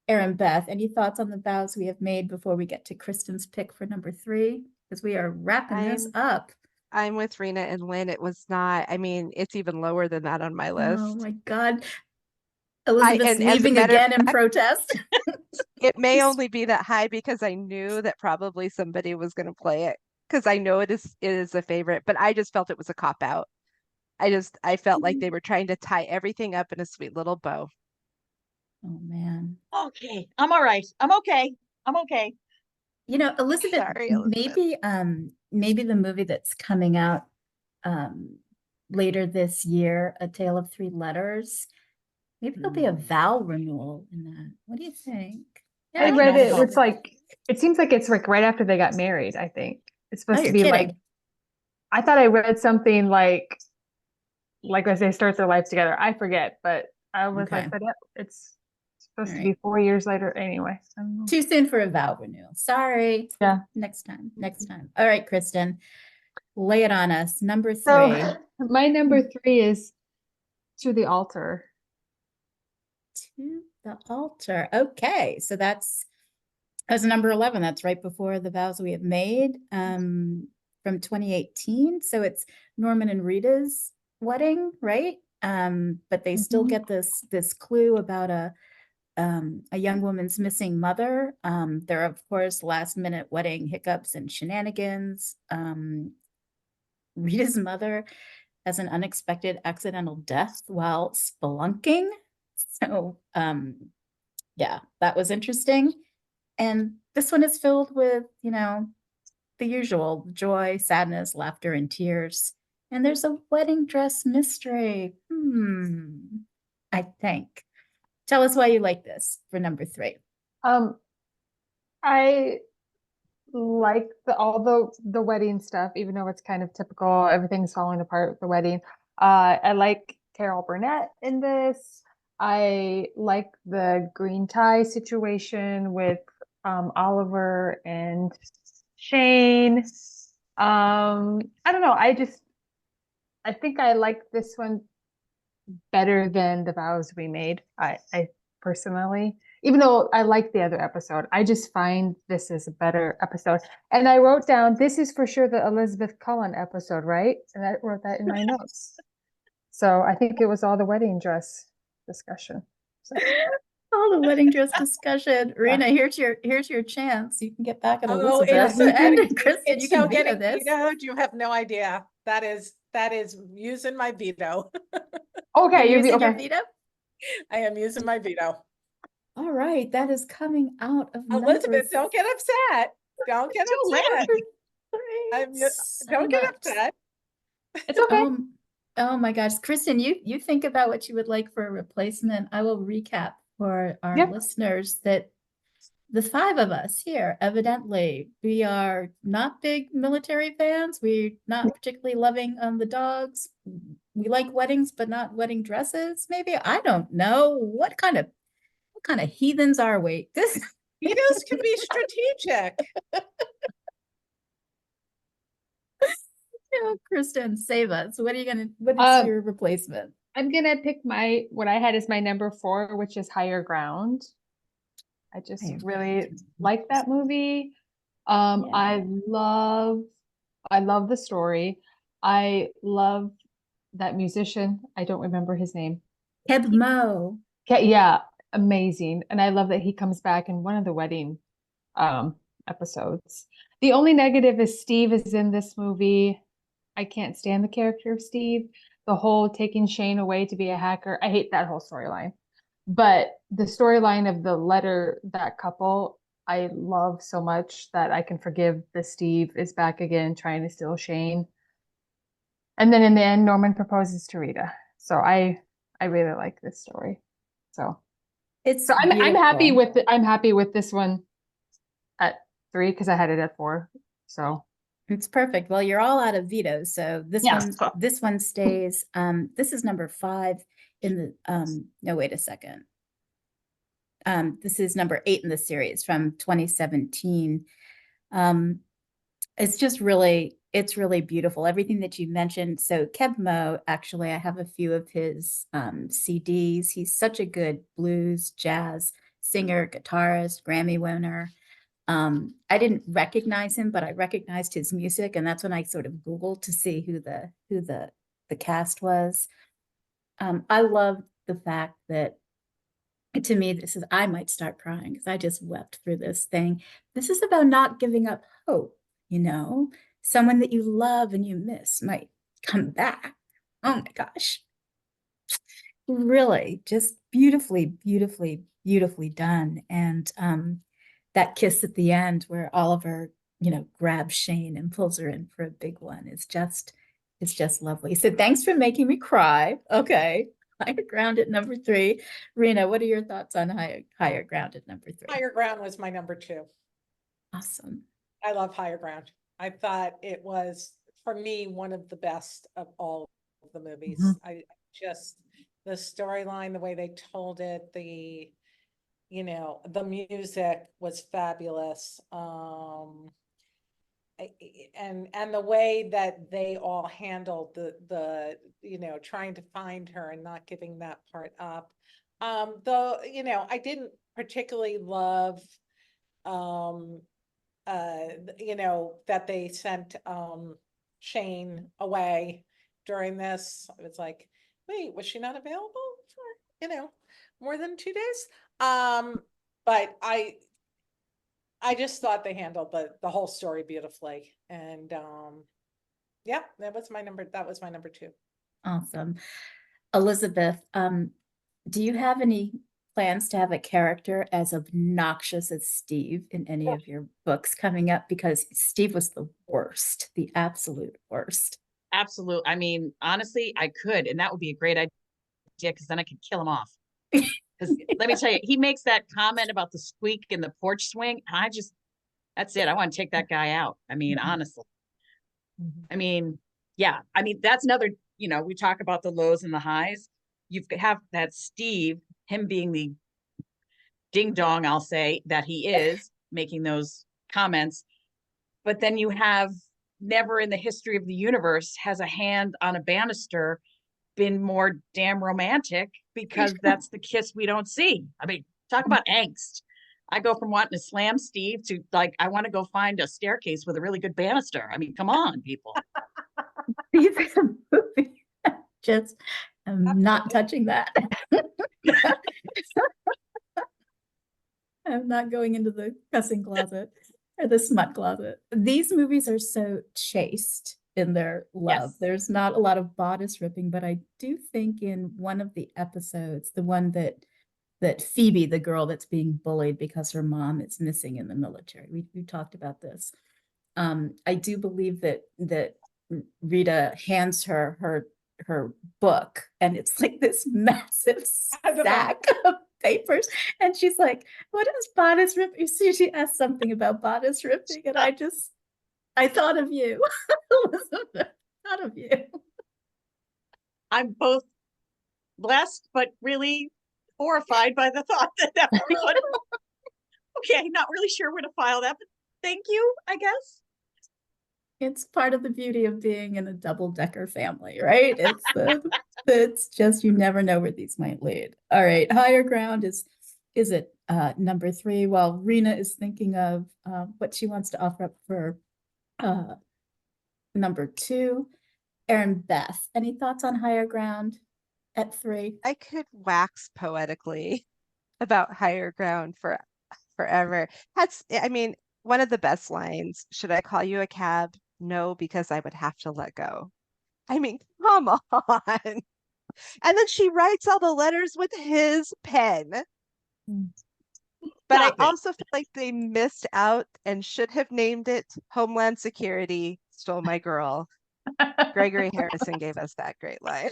Erinbeth, any thoughts on the vows we have made before we get to Kristin's pick for number 3? Because we are wrapping this up. I'm with Rena and Lynn. It was not, I mean, it's even lower than that on my list. Oh my God. Elizabeth's and as a leaving matter of again in protest. It may only be that high because I knew that probably somebody was going to play it because I know it is a favorite, but I just felt it was a cop out. I felt like they were trying to tie everything up in a sweet little bow. Oh man. Okay. I'm all right. I'm okay. I'm okay. You know, Elizabeth, Sorry, Elizabeth. maybe the movie that's coming out later this year, A Tale of Three Letters, maybe there'll be a vow renewal in that. What do you think? I Yeah, read it. no. It's like, it seems like it's like right after they got married, I think. It's supposed to you're be kidding. like, I thought I read something like as they start their life together. I forget, but I was Okay. like, but it's supposed to All be right. 4 years later anyway. I don't know. Too soon for a vow renewal. Sorry. Yeah. Next time. All right, Kristin, lay it on us. Number 3. So my number 3 is To the Altar. To the Altar. Okay, so that's as number 11. That's right before the vows we have made from 2018. So it's Norman and Rita's wedding, right? But they still get this clue about a young woman's missing mother. There are, of course, last minute wedding hiccups and shenanigans. Rita's mother has an unexpected accidental death while spelunking. So, yeah, that was interesting. And this one is filled with, the usual joy, sadness, laughter, and tears. And there's a wedding dress mystery. I think. Tell us why you like this for number 3. I like all the wedding stuff, even though it's kind of typical, everything's falling apart at the wedding. I like Carol Burnett in this. I like the green tie situation with Oliver and Shane. I don't know. I think I like this one better than the vows we made. I personally, even though I like the other episode, I just find this is a better episode. And I wrote down, this is for sure the Elizabeth Cullen episode, right? And I wrote that in my notes. So I think it was all the wedding dress discussion. So. All the wedding dress discussion. Rina, here's your chance. You can get back at Oh, Elizabeth. And Kristin, it's you so can veto getting this. vetoed. You have no idea. That is using my veto. Okay, You're you're using your okay. veto? I am using my veto. All right, that is coming out of Elizabeth, number don't get upset. Don't get Too late. upset. three. Don't get Cermak. upset. It's okay. Oh my gosh, Kristen, you think about what you would like for a replacement. I will recap for our Yep. listeners that the five of us here, evidently, we are not big military fans. We're not particularly loving the dogs. We like weddings, but not wedding dresses. Maybe I don't know what kind of heathens are we? This Vetoes can be strategic. Kristen, save us. What is Um, your replacement? I'm gonna pick what I had as my number 4, which is Higher Ground. I just Higher really Ground. like that movie. Yeah. I love the story. I love that musician. I don't remember his name. Keb Mo. Yeah, amazing. And I love that he comes back in one of the wedding episodes. The only negative is Steve is in this movie. I can't stand the character of Steve. The whole taking Shane away to be a hacker. I hate that whole storyline. But the storyline of the letter, that couple, I love so much that I can forgive that Steve is back again trying to steal Shane. And then in the end, Norman proposes to Rita. So I really like this story. So I'm happy with I'm happy with this one at 3 because I had it at 4. So it's perfect. Well, you're all out of vetoes, so this one stays. This is number 5 in the no, wait a second. This is number 8 in the series from 2017. It's really beautiful. Everything that you mentioned. So Keb Mo, actually, I have a few of his CDs. He's such a good blues, jazz singer, guitarist, Grammy winner. I didn't recognize him, but I recognized his music, and that's when I sort of Googled to see who the cast was. I love the fact that, to me, I might start crying because I just wept through this thing. This is about not giving up hope, someone that you love and you miss might come back. Oh my gosh. Really, just beautifully, beautifully, beautifully done. And that kiss at the end where Oliver, grabs Shane and pulls her in for a big one. It's just lovely. So thanks for making me cry. Okay. Higher Ground at number 3. Rina, what are your thoughts on Higher Ground at number 3? Higher Ground was my number 2. Awesome. I love Higher Ground. I thought it was, for me, one of the best of all of the movies. I just, the storyline, the way they told it, the music was fabulous. And the way that they all handled the trying to find her and not giving that part up. Though, I didn't particularly love that they sent Shane away during this. I was like, wait, was she not available for more than 2 days? But I just thought they handled the whole story beautifully. And yeah, that was my number 2. Awesome. Elizabeth, do you have any plans to have a character as obnoxious as Steve in any of your books coming up? Because Steve was the worst, the absolute worst. Absolutely. I mean, honestly, I could, and that would be a great idea because then I could kill him off. Because let me tell you, he makes that comment about the squeak and the porch swing. And that's it. I want to take that guy out. I mean, honestly. I mean, yeah. I mean, that's another, we talk about the lows and the highs. You have that Steve, him being the ding dong, I'll say, that he is, making those comments. But then you have, never in the history of the universe has a hand on a banister been more damn romantic, because that's the kiss we don't see. I mean, talk about angst. I go from wanting to slam Steve to like, I want to go find a staircase with a really good banister. I mean, come on, people. Just, I'm not touching that. I'm not going into the cussing closet or the smut closet. These movies are so chaste in their love. Yes. There's not a lot of bodice ripping, but I do think in one of the episodes, the one that Phoebe, the girl that's being bullied because her mom is missing in the military, we talked about this. I do believe that Rita hands her book, and it's like this massive stack of papers, and she's like, "What is bodice ripping?" She asked something about bodice ripping, and I thought of you. Elizabeth, thought of you. I'm both blessed, but really horrified by the thought that everyone, okay, not really sure where to file that, but thank you, I guess. It's part of the beauty of being in a double-decker family, right? It's just, you never know where these might lead. All right, higher ground is it number 3? Well, Rina is thinking of what she wants to offer up for number 2. Erinbeth, any thoughts on higher ground at 3? I could wax poetically about higher ground forever. I mean, one of the best lines, should I call you a cab? No, because I would have to let go. I mean, come on. And then she writes all the letters with his pen. But Stop I it. also feel like they missed out and should have named it Homeland Security Stole My Girl. Gregory Harrison gave us that great line.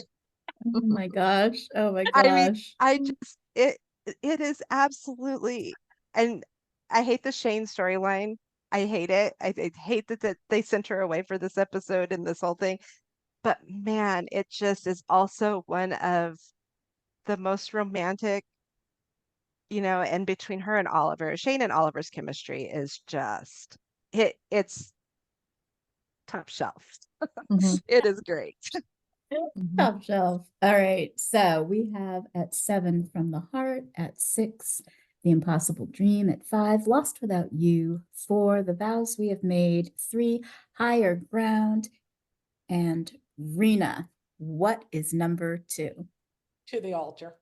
Oh my gosh. Oh my I mean, gosh. it is absolutely, and I hate the Shane storyline. I hate it. I hate that they sent her away for this episode and this whole thing. But man, it just is also one of the most romantic, and between her and Oliver, Shane and Oliver's chemistry is just it's top shelf. Mhm. It is great. Mhm. Top shelf. All right. So we have at 7 From the Heart, at 6 The Impossible Dream, at 5 Lost Without You, 4 The Vows We Have Made, 3 Higher Ground, and Rina, what is number 2? To the altar.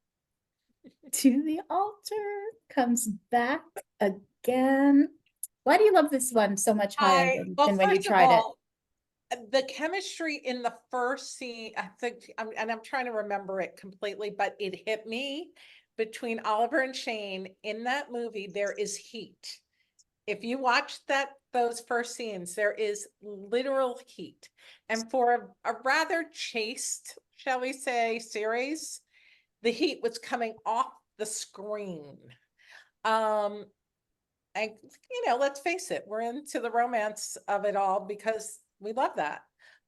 To the Altar comes back again. Why do you love this one so much higher than when you First of tried it? all, the chemistry in the first scene, I think, and I'm trying to remember it completely, but it hit me between Oliver and Shane in that movie. There is heat. If you watch those first scenes, there is literal heat. And for a rather chaste, shall we say, series, the heat was coming off the screen. And let's face it, we're into the romance of it all because we love that.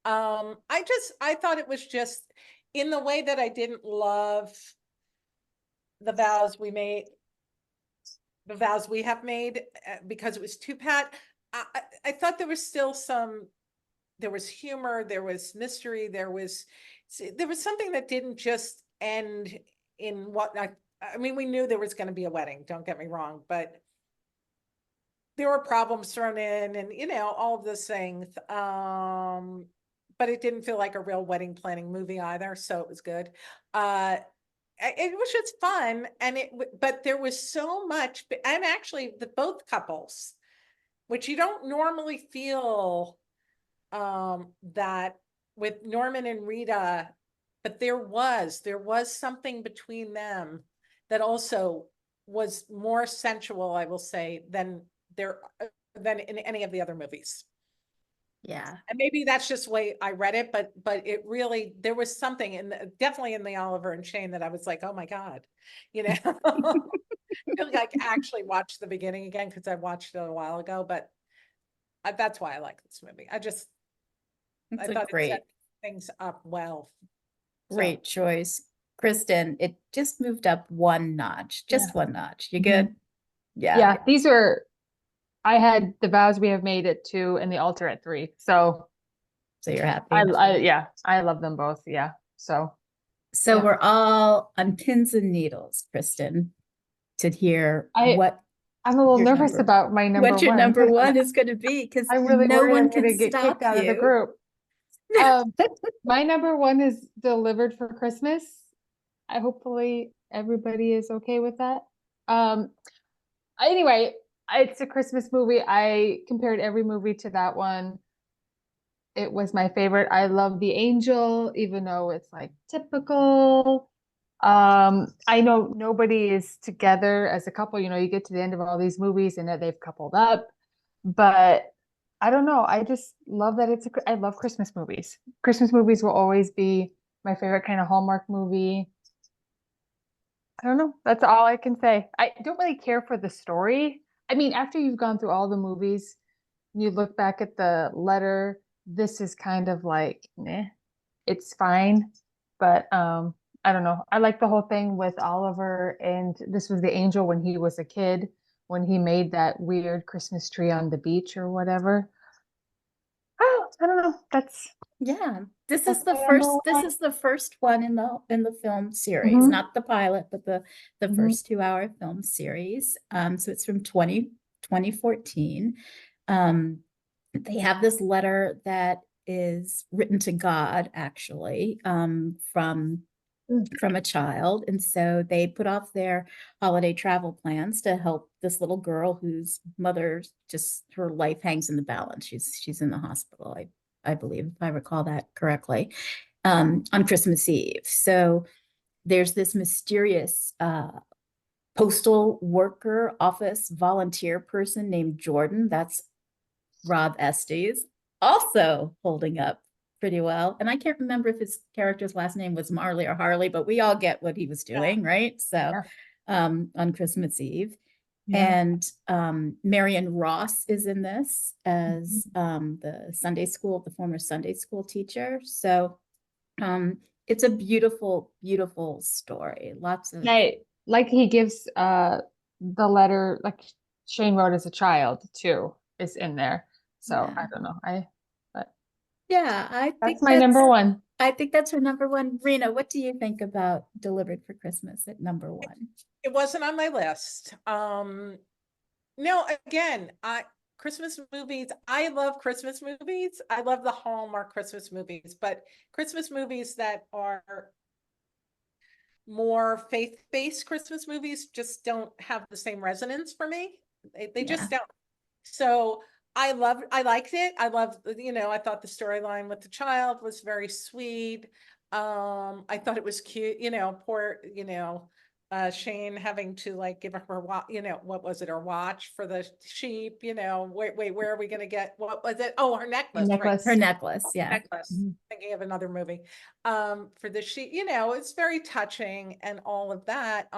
I thought it was just in the way that I didn't love the vows we made, the vows we have made, because it was too pat. I thought there was still there was humor, there was mystery, there was something that didn't just end in what I mean, we knew there was going to be a wedding, don't get me wrong, but there were problems thrown in and, all of those things. But it didn't feel like a real wedding planning movie either. So it was good. It was just fun. But there was so much, and actually both couples, which you don't normally feel, that with Norman and Rita, but there was something between them that also was more sensual, I will say, than in any of the other movies. Yeah. And maybe that's just the way I read it, but it really, there was something definitely in the Oliver and Shane that I was like, oh my God, I feel like I actually watched the beginning again because I watched it a while ago, but that's why I like this movie. I It's a thought it set great, things up well. great choice. Kristen, it just moved up one notch, just one notch. You good? Yeah, these are, I had The Vows We Have Made at 2 and The Altar at 3. So So you're happy. I love them both. Yeah. So yeah. We're all on pins and needles, Kristen, to hear what I'm a little your nervous number- about my number what your one. number one is going to be, because I'm really no worried one I'm can gonna get stop kicked out of the you. group. My number one is Delivered for Christmas. Hopefully everybody is okay with that. Anyway, it's a Christmas movie. I compared every movie to that one. it was my favorite. I love the angel, even though it's like typical. I know nobody is together as a couple. You get to the end of all these movies and that they've coupled up, but I don't know. I just love that I love Christmas movies. Christmas movies will always be my favorite kind of Hallmark movie. I don't know. That's all I can say. I don't really care for the story. I mean, after you've gone through all the movies, you look back at the letter, this is kind of like, meh, it's fine. But I don't know. I like the whole thing with Oliver, and this was the angel when he was a kid, when he made that weird Christmas tree on the beach or whatever. Oh, I don't know. Yeah, this That's is the my first number this one. is the first one in the film series, Mhm. not the pilot, but the Mhm. first 2-hour film series. So it's from 2014. They have this letter that is written to God, actually, from a child. And so they put off their holiday travel plans to help this little girl whose mother, just her life hangs in the balance. She's in the hospital, I believe, if I recall that correctly, on Christmas Eve. So there's this mysterious postal worker office volunteer person named Jordan. That's Rob Estes, also holding up pretty well. And I can't remember if his character's last name was Marley or Harley, but we all get what he was doing, right? So on Christmas Eve. Yeah. And Marion Ross is in this as the former Sunday school teacher. So it's a beautiful, beautiful story. Lots of Like he gives the letter like Shane wrote as a child too is in there. So Yeah. I don't know. But yeah, I that's think my number one. I think that's her number one. Rena, what do you think about Delivered for Christmas at number one? It wasn't on my list. No, again, Christmas movies, I love Christmas movies. I love the Hallmark Christmas movies, but Christmas movies that are more faith-based Christmas movies just don't have the same resonance for me. They just don't. So I liked it. I loved, I thought the storyline with the child was very sweet. I thought it was cute, poor, Shane having to like give her what was it, her watch for the sheep, wait, where are we gonna get, what was it? Oh, her necklace, right? Her necklace, yeah. Necklace. Mhm. Thinking of another movie. For the sheep, it's very touching and all of that.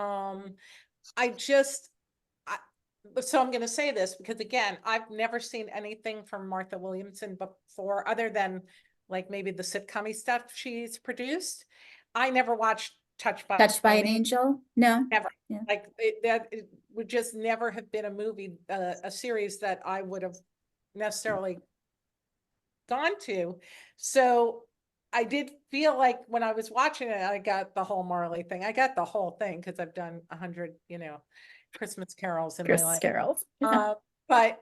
So I'm going to say this because again, I've never seen anything from Martha Williamson before, other than like maybe the sitcom stuff she's produced. I never watched Touched by an Angel? No. Never. Yeah. Like it would just never have been a movie, a series that I would have necessarily gone to. So I did feel like when I was watching it, I got the whole Marley thing. I got the whole thing because I've done 100, Christmas carols in my Christmas life. carols. But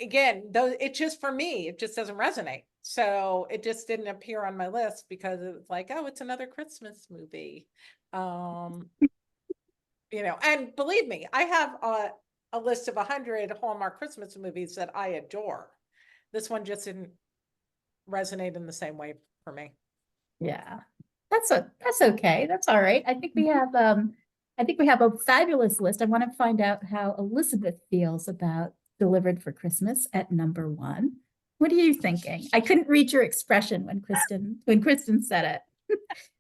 again, though, it just, for me, it just doesn't resonate. So it just didn't appear on my list because it was like, oh, it's another Christmas movie. And believe me, I have a list of 100 Hallmark Christmas movies that I adore. This one just didn't resonate in the same way for me. Yeah. That's okay. That's all right. I think we have a fabulous list. I want to find out how Elizabeth feels about Delivered for Christmas at number one. What are you thinking? I couldn't read your expression when Kristin said it.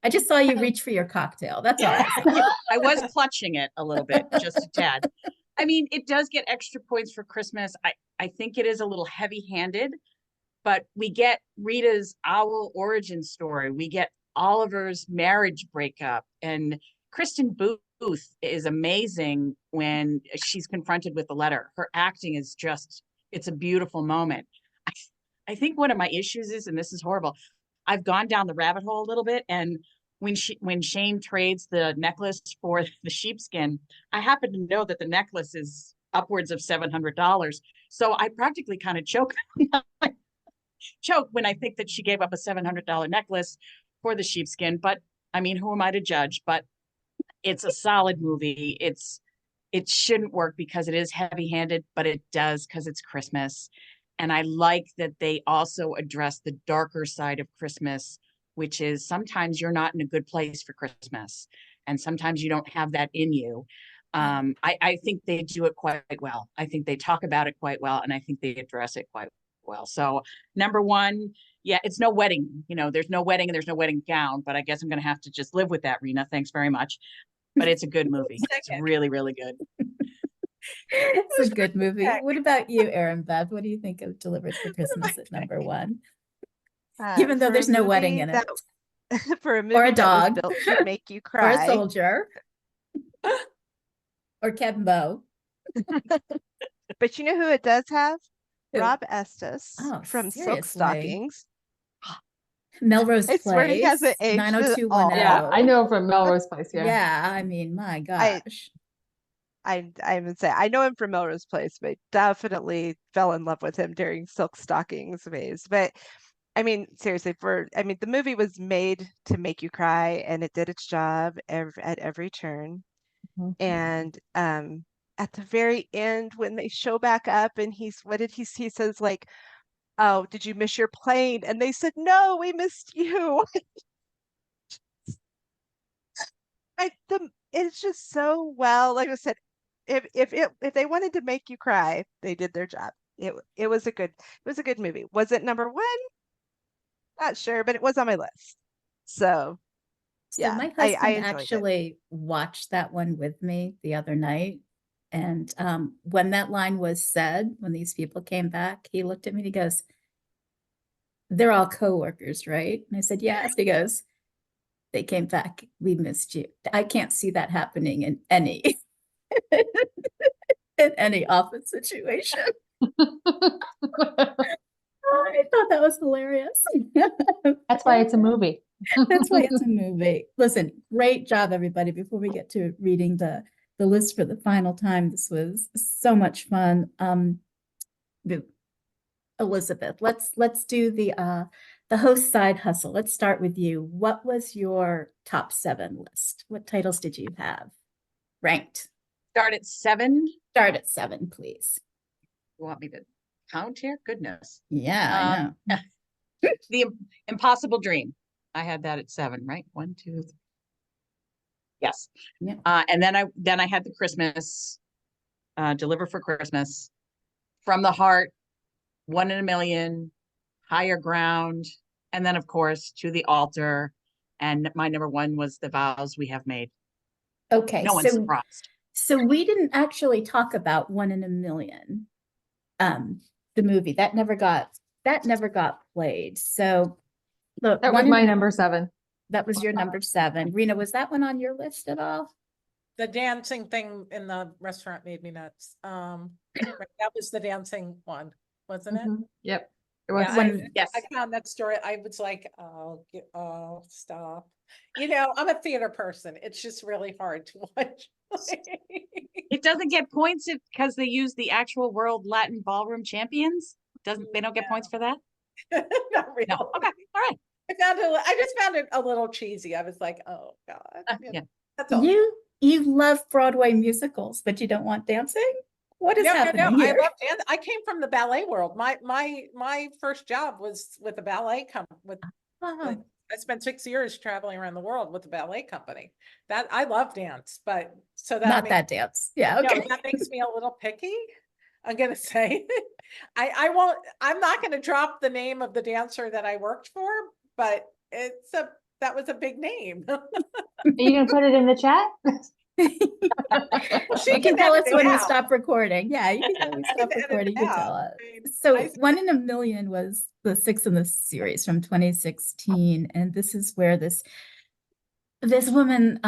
I just saw you reach for your cocktail. That's all I saw. I was clutching it a little bit, just a tad. I mean, it does get extra points for Christmas. I think it is a little heavy-handed, but we get Rita's owl origin story. We get Oliver's marriage breakup, and Kristen Booth is amazing when she's confronted with the letter. Her acting is just, it's a beautiful moment. I think one of my issues is, and this is horrible, I've gone down the rabbit hole a little bit, and when Shane trades the necklace for the sheepskin, I happen to know that the necklace is upwards of $700. So I practically kind of choke when I think that she gave up a $700 necklace for the sheepskin. But I mean, who am I to judge? But it's a solid movie. It shouldn't work because it is heavy-handed, but it does because it's Christmas. And I like that they also address the darker side of Christmas, which is sometimes you're not in a good place for Christmas. And sometimes you don't have that in you. I think they do it quite well. I think they talk about it quite well. And I think they address it quite well. So number one, yeah, it's no wedding. You know, there's no wedding and there's no wedding gown, but I guess I'm going to have to just live with that, Rena. Thanks very much. But it's a good movie. It's really, really good. It's a good movie. Okay. What about you, Erinbeth? What do you think of Delivered for Christmas at number one? Even though For a there's no wedding in movie it, for a or movie a that was dog, built to make you or a cry. soldier, or Kembo. But you know who it does have? Who? Rob Estes Oh, from Silk seriously. Stockings. Melrose I swear he Place, hasn't aged at 90210. Yeah, I know from Melrose Place. Yeah. Yeah, I mean, my gosh. I would say I know him from Melrose Place, but definitely fell in love with him during Silk Stockings phase. But I mean, seriously, the movie was made to make you cry, and it did its job at every turn. Mhm. And at the very end, when they show back up, and he says like, "Oh, did you miss your plane?" And they said, "No, we missed you." It's just so well. Like I said, if they wanted to make you cry, they did their job. It was a good movie. Was it number one? Not sure, but it was on my list. So So yeah, my I husband enjoyed it. actually watched that one with me the other night. And when that line was said, when these people came back, he looked at me and he goes, "They're all coworkers, right?" And I said, "Yes." He goes, "They came back. We missed you." I can't see that happening in any in any office situation. I thought that was hilarious. That's why it's a movie. That's why it's a movie. Listen, great job, everybody. Before we get to reading the list for the final time, this was so much fun. Elizabeth, let's do the host side hustle. Let's start with you. What was your top 7 list? What titles did you have ranked? Start at 7. Start at 7, please. You want me to count here? Goodness. Yeah, I know. The Impossible Dream. I had that at 7, right? 1, 2, 3. Yes. Yeah. And then I had the Christmas, Deliver for Christmas, From the Heart, 1 in a Million, Higher Ground, and then of course To the Altar. And my number 1 was The Vows We Have Made. Okay, No one's surprised. So we didn't actually talk about 1 in a Million, the movie that never got played. So look, That was my number 7. That was your number 7. Rena, was that one on your list at all? The dancing thing in the restaurant made me nuts. That was the dancing one, wasn't it? Yep. It was. Yeah, Yes. I found that story. I was like, oh, stop. You know, I'm a theater person. It's just really hard to watch. It doesn't get points because they use the actual world Latin ballroom champions. They don't get points for that? Not really. No. Okay. All right. I just found it a little cheesy. I was like, oh God. Yeah. That's all. You love Broadway musicals, but you don't want dancing? What is happening No. here? I love dance. I came from the ballet world. My first job was with a ballet company. Oh, I spent 6 years traveling around the world with a ballet company. That I love dance, but so that not makes, that dance. Yeah, okay. that makes me a little picky. I'm gonna say, I won't. I'm not gonna drop the name of the dancer that I worked for, but that was a big name. Are you gonna put it in the chat? She You can tell us edit it when we out. stop recording. Yeah, you can tell we stop edit it recording. You can tell out. us. I mean, So 1 in a Million was the 6th in the series from 2016, and this is where this woman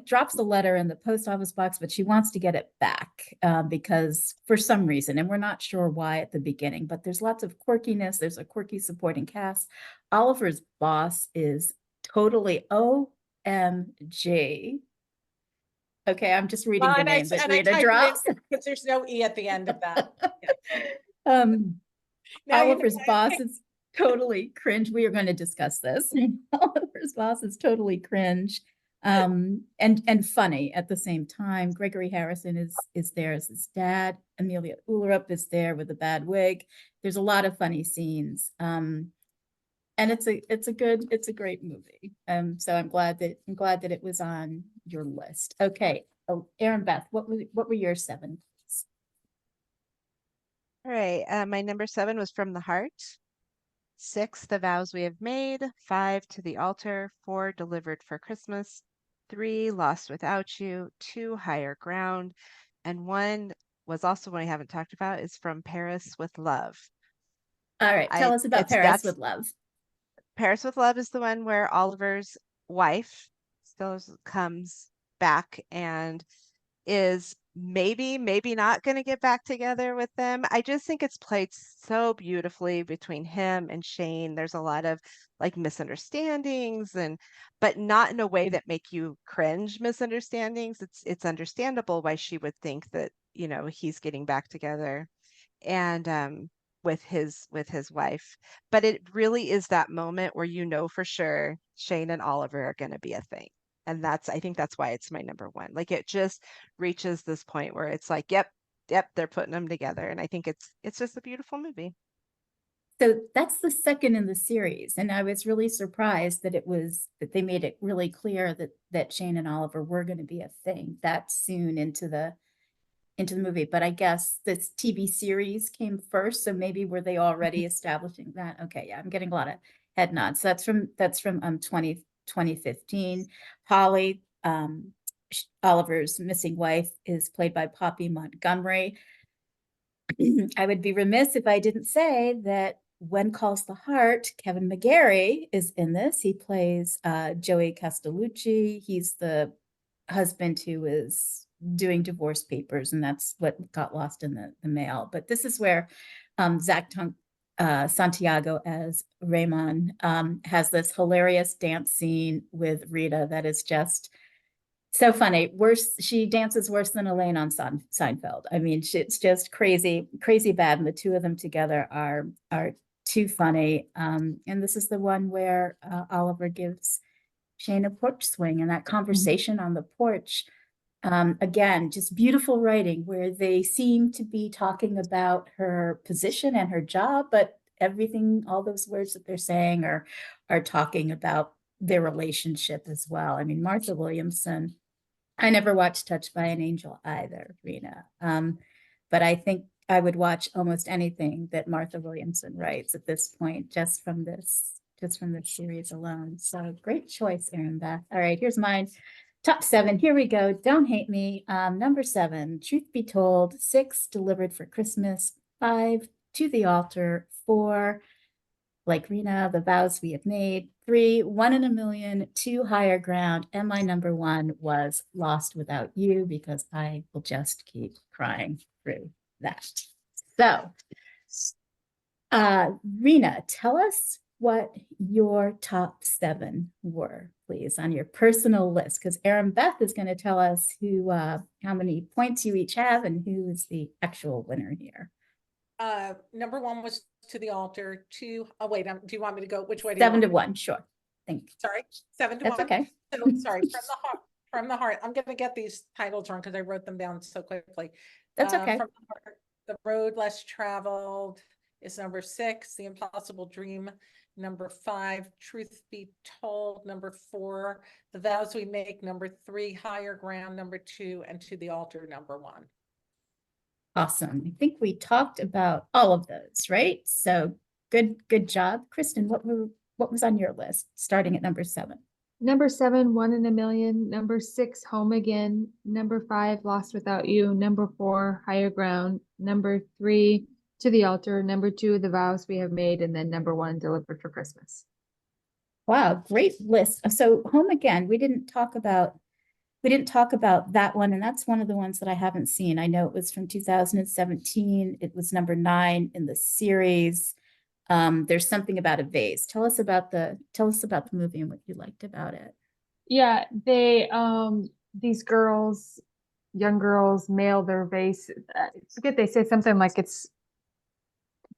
drops the letter in the post office box, but she wants to get it back because for some reason, and we're not sure why at the beginning, but there's lots of quirkiness. There's a quirky supporting cast. Oliver's boss is totally OMG. Okay, I'm just reading the names that Rita drops. Because there's no E at the end of that. Oliver's boss is totally cringe. We are going to discuss this. Oliver's boss is totally cringe. And funny at the same time. Gregory Harrison is there as his dad. Amelia Ullerup is there with a bad wig. There's a lot of funny scenes. And it's a great movie. So I'm glad that it was on your list. Okay. Oh, Erinbeth, what were your 7? All right. My number 7 was From the Heart. 6, The Vows We Have Made. 5, To the Altar. 4, Delivered for Christmas. 3, Lost Without You. 2, Higher Ground. And 1 was also one I haven't talked about, is From Paris with Love. All right, tell us about Paris with Love. Paris with Love is the one where Oliver's wife still comes back and is maybe not going to get back together with them. I just think it's played so beautifully between him and Shane. There's a lot of like misunderstandings, but not in a way that make you cringe misunderstandings. It's understandable why she would think that, he's getting back together and with his wife. But it really is that moment where for sure Shane and Oliver are going to be a thing. And I think that's why it's my number 1. Like it just reaches this point where it's like, yep, they're putting them together. And I think it's just a beautiful movie. So that's the second in the series. And I was really surprised that they made it really clear that Shane and Oliver were going to be a thing that soon into the movie. But I guess this TV series came first. So maybe were they already establishing that? Okay. Yeah. I'm getting a lot of head nods. So that's from 2015. Holly, Oliver's missing wife, is played by Poppy Montgomery. I would be remiss if I didn't say that When Calls the Heart, Kevin McGarry is in this. He plays Joey Castellucci. He's the husband who is doing divorce papers, and that's what got lost in the mail. But this is where Zach Santiago as Raymond has this hilarious dance scene with Rita that is just so funny. She dances worse than Elaine on Seinfeld. I mean, it's just crazy bad, and the two of them together are too funny. And this is the one where Oliver gives Shane a porch swing, and that conversation on the porch. Again, just beautiful writing where they seem to be talking about her position and her job, but all those words that they're saying are talking about their relationship as well. I mean, Martha Williamson, I never watched Touched by an Angel either, Rina. But I think I would watch almost anything that Martha Williamson writes at this point, just from this series alone. So great choice, Erinbeth. All right, here's mine. Top 7, here we go. Don't hate me. Number 7, Truth Be Told. 6, Delivered for Christmas. 5, To the Altar. 4, like Rina, The Vows We Have Made. 3, 1 in a Million. 2, Higher Ground. And my number 1 was Lost Without You, because I will just keep crying through that. So, Rina, tell us what your top 7 were, please, on your personal list, because Erinbeth is going to tell us how many points you each have and who is the actual winner here. Number 1 was To the Altar. 2, oh wait, do you want me to go? Which way do you 7 want to me 1, sure. Thank you. Sorry, 7 to That's 1. okay. So, sorry, From the Heart. I'm going to get these titles wrong because I wrote them down so quickly. That's okay. From the Heart, The Road Less Traveled is number 6. The Impossible Dream, number 5. Truth Be Told, number 4. The Vows We Make, number 3. Higher Ground, number 2. And To the Altar, number 1. Awesome. I think we talked about all of those, right? So good job. Kristin, what was on your list starting at number 7? Number 7, 1 in a Million. Number 6, Home Again. Number 5, Lost Without You. Number 4, Higher Ground. Number 3, To the Altar. Number 2, The Vows We Have Made. And then number 1, Delivered for Christmas. Wow, great list. So Home Again, we didn't talk about that one, and that's one of the ones that I haven't seen. I know it was from 2017. It was number 9 in the series. There's something about a vase. Tell us about the movie and what you liked about it. Yeah, these young girls mail their vase. I forget, they say something like it's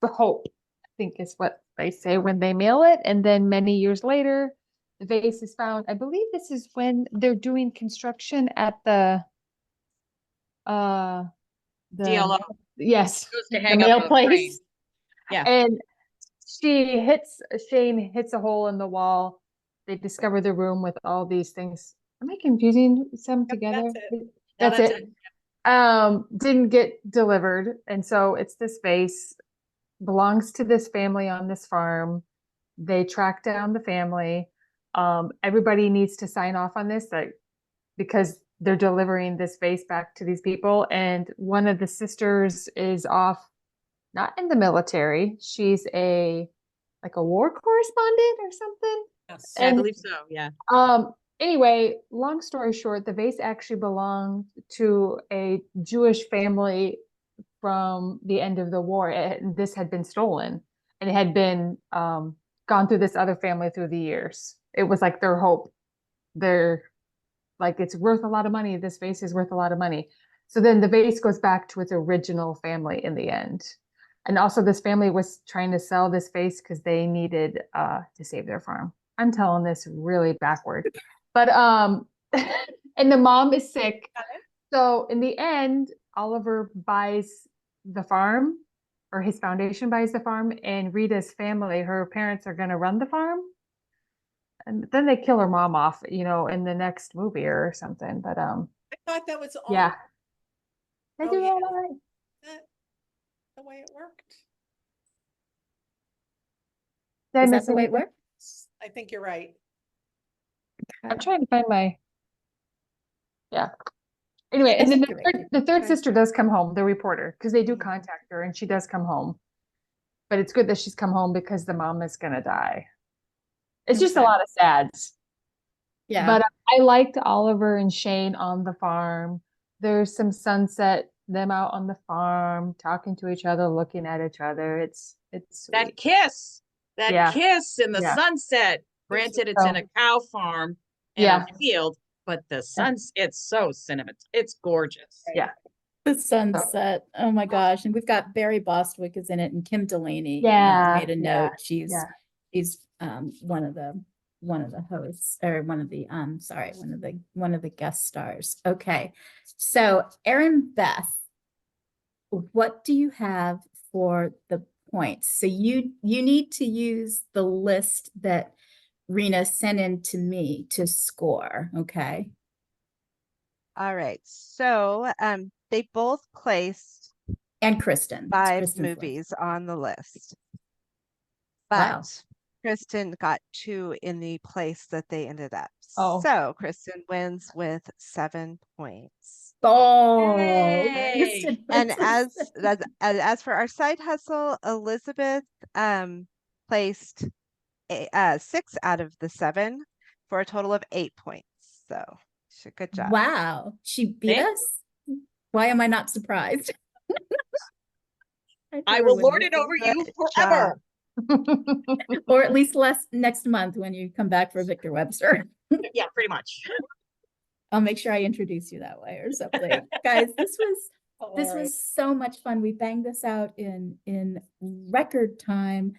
the hope, I think is what they say when they mail it. And then many years later, the vase is found. I believe this is when they're doing construction at the DLO yes, goes to the hang up mail a place. frame. Yeah. And Shane hits a hole in the wall. They discover the room with all these things. Am I confusing some together? that's it. No, That's that's it. Didn't get delivered. And so it's this vase, belongs to this family on this farm. They track down the family. Everybody needs to sign off on this, like, because they're delivering this vase back to these people. And one of the sisters is off, not in the military. She's like a war correspondent or something. Yes. Yeah, I And believe so. Yeah. anyway, long story short, the vase actually belonged to a Jewish family from the end of the war. This had been stolen, and it had been gone through this other family through the years. It was like their hope. They're like, it's worth a lot of money. This vase is worth a lot of money. So then the vase goes back to its original family in the end. And also this family was trying to sell this vase because they needed to save their farm. I'm telling this really backward. But and the mom is sick. So in the end, Oliver buys the farm, or his foundation buys the farm, and Rita's family, her parents, are going to run the farm. And then they kill her mom off, in the next movie or something. But I thought that was all yeah. They Oh, do yeah. all right. that- the way it worked. Did I Is miss that the way it anything? works? I think you're right. I'm trying to find my. Yeah. Anyway, I and then think you're right. the third sister does come home, the reporter, because they do Mhm. contact her, and she does come home. But it's good that she's come home because the mom is gonna die. It's just a Okay. lot of sads. Yeah. But I liked Oliver and Shane on the farm. There's some sunset, them out on the farm, talking to each other, looking at each other. It's That sweet. kiss, Yeah. kiss in the Yeah. sunset. Granted, it's in a cow farm in Yeah. a field, but the it's so cinnamon. It's gorgeous. Yeah. The sunset. Oh my gosh. And we've got Barry Bostwick is in it, and Kim Delaney. Yeah, Made a yeah, note. She's one of the hosts, or one of the guest stars. Okay. So Erinbeth, what do you have for the points? So you need to use the list that Rina sent in to me to score. Okay. All right. So they both placed And Kristin. It's 5 Kristin's list. movies on the list. Wow. But Kristin got 2 in the place that they ended up. Oh. So Kristin wins with 7 points. Oh, Yay! Kristin And wins. as for our side hustle, Elizabeth placed 6 out of the 7 for a total of 8 points. So good job. Wow, she beat Thank us. Why am I not surprised? I will lord it over you Good forever. Or at least less next month when you come back for Victor Webster. Yeah, pretty much. I'll make sure I introduce you that way or something. Guys, this was so much fun. We banged this out in record time.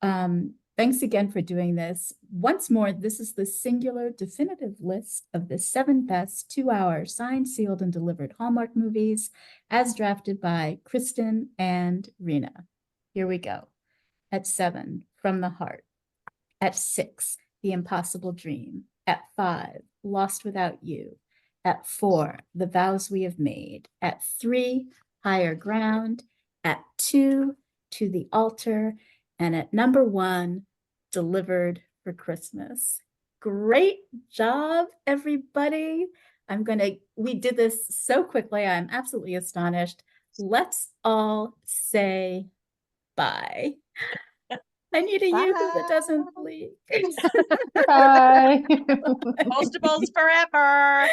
Thanks again for doing this. Once more, this is the singular definitive list of the 7 best 2-hour signed, sealed, and delivered Hallmark movies as drafted by Kristin and Rina. Here we go. At 7, From the Heart. At 6, The Impossible Dream. At 5, Lost Without You. At 4, The Vows We Have Made. At 3, Higher Ground. At 2, To the Altar. And at number 1, Delivered for Christmas. Great job, everybody. We did this so quickly. I'm absolutely astonished. Let's all say bye. I need a Yoo-hoo that doesn't leak. Bye. Postables forever.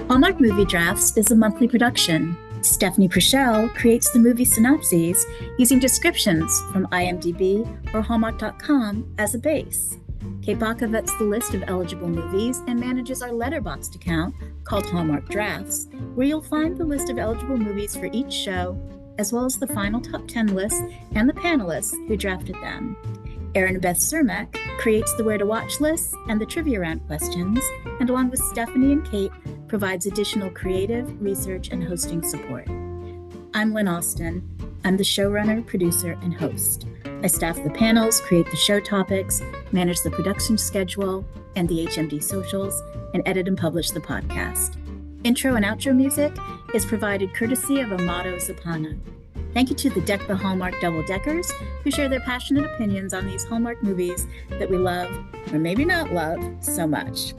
Hallmark Movie Drafts is a monthly production. Stephanie Prichelle creates the movie synopses using descriptions from IMDb or Hallmark.com as a base. Kate Baca vets the list of eligible movies and manages our Letterboxd account called Hallmark Drafts, where you'll find the list of eligible movies for each show, as well as the final top 10 lists and the panelists who drafted them. Erinbeth Cermak creates the Where to Watch lists and the trivia round questions, and along with Stephanie and Kate, provides additional creative, research, and hosting support. I'm Lynn Austin. I'm the showrunner, producer, and host. I staff the panels, create the show topics, manage the production schedule and the HMD socials, and edit and publish the podcast. Intro and outro music is provided courtesy of Amato Zapana. Thank you to the Deck the Hallmark Double-Deckers who share their passionate opinions on these Hallmark movies that we love, or maybe not love, so much.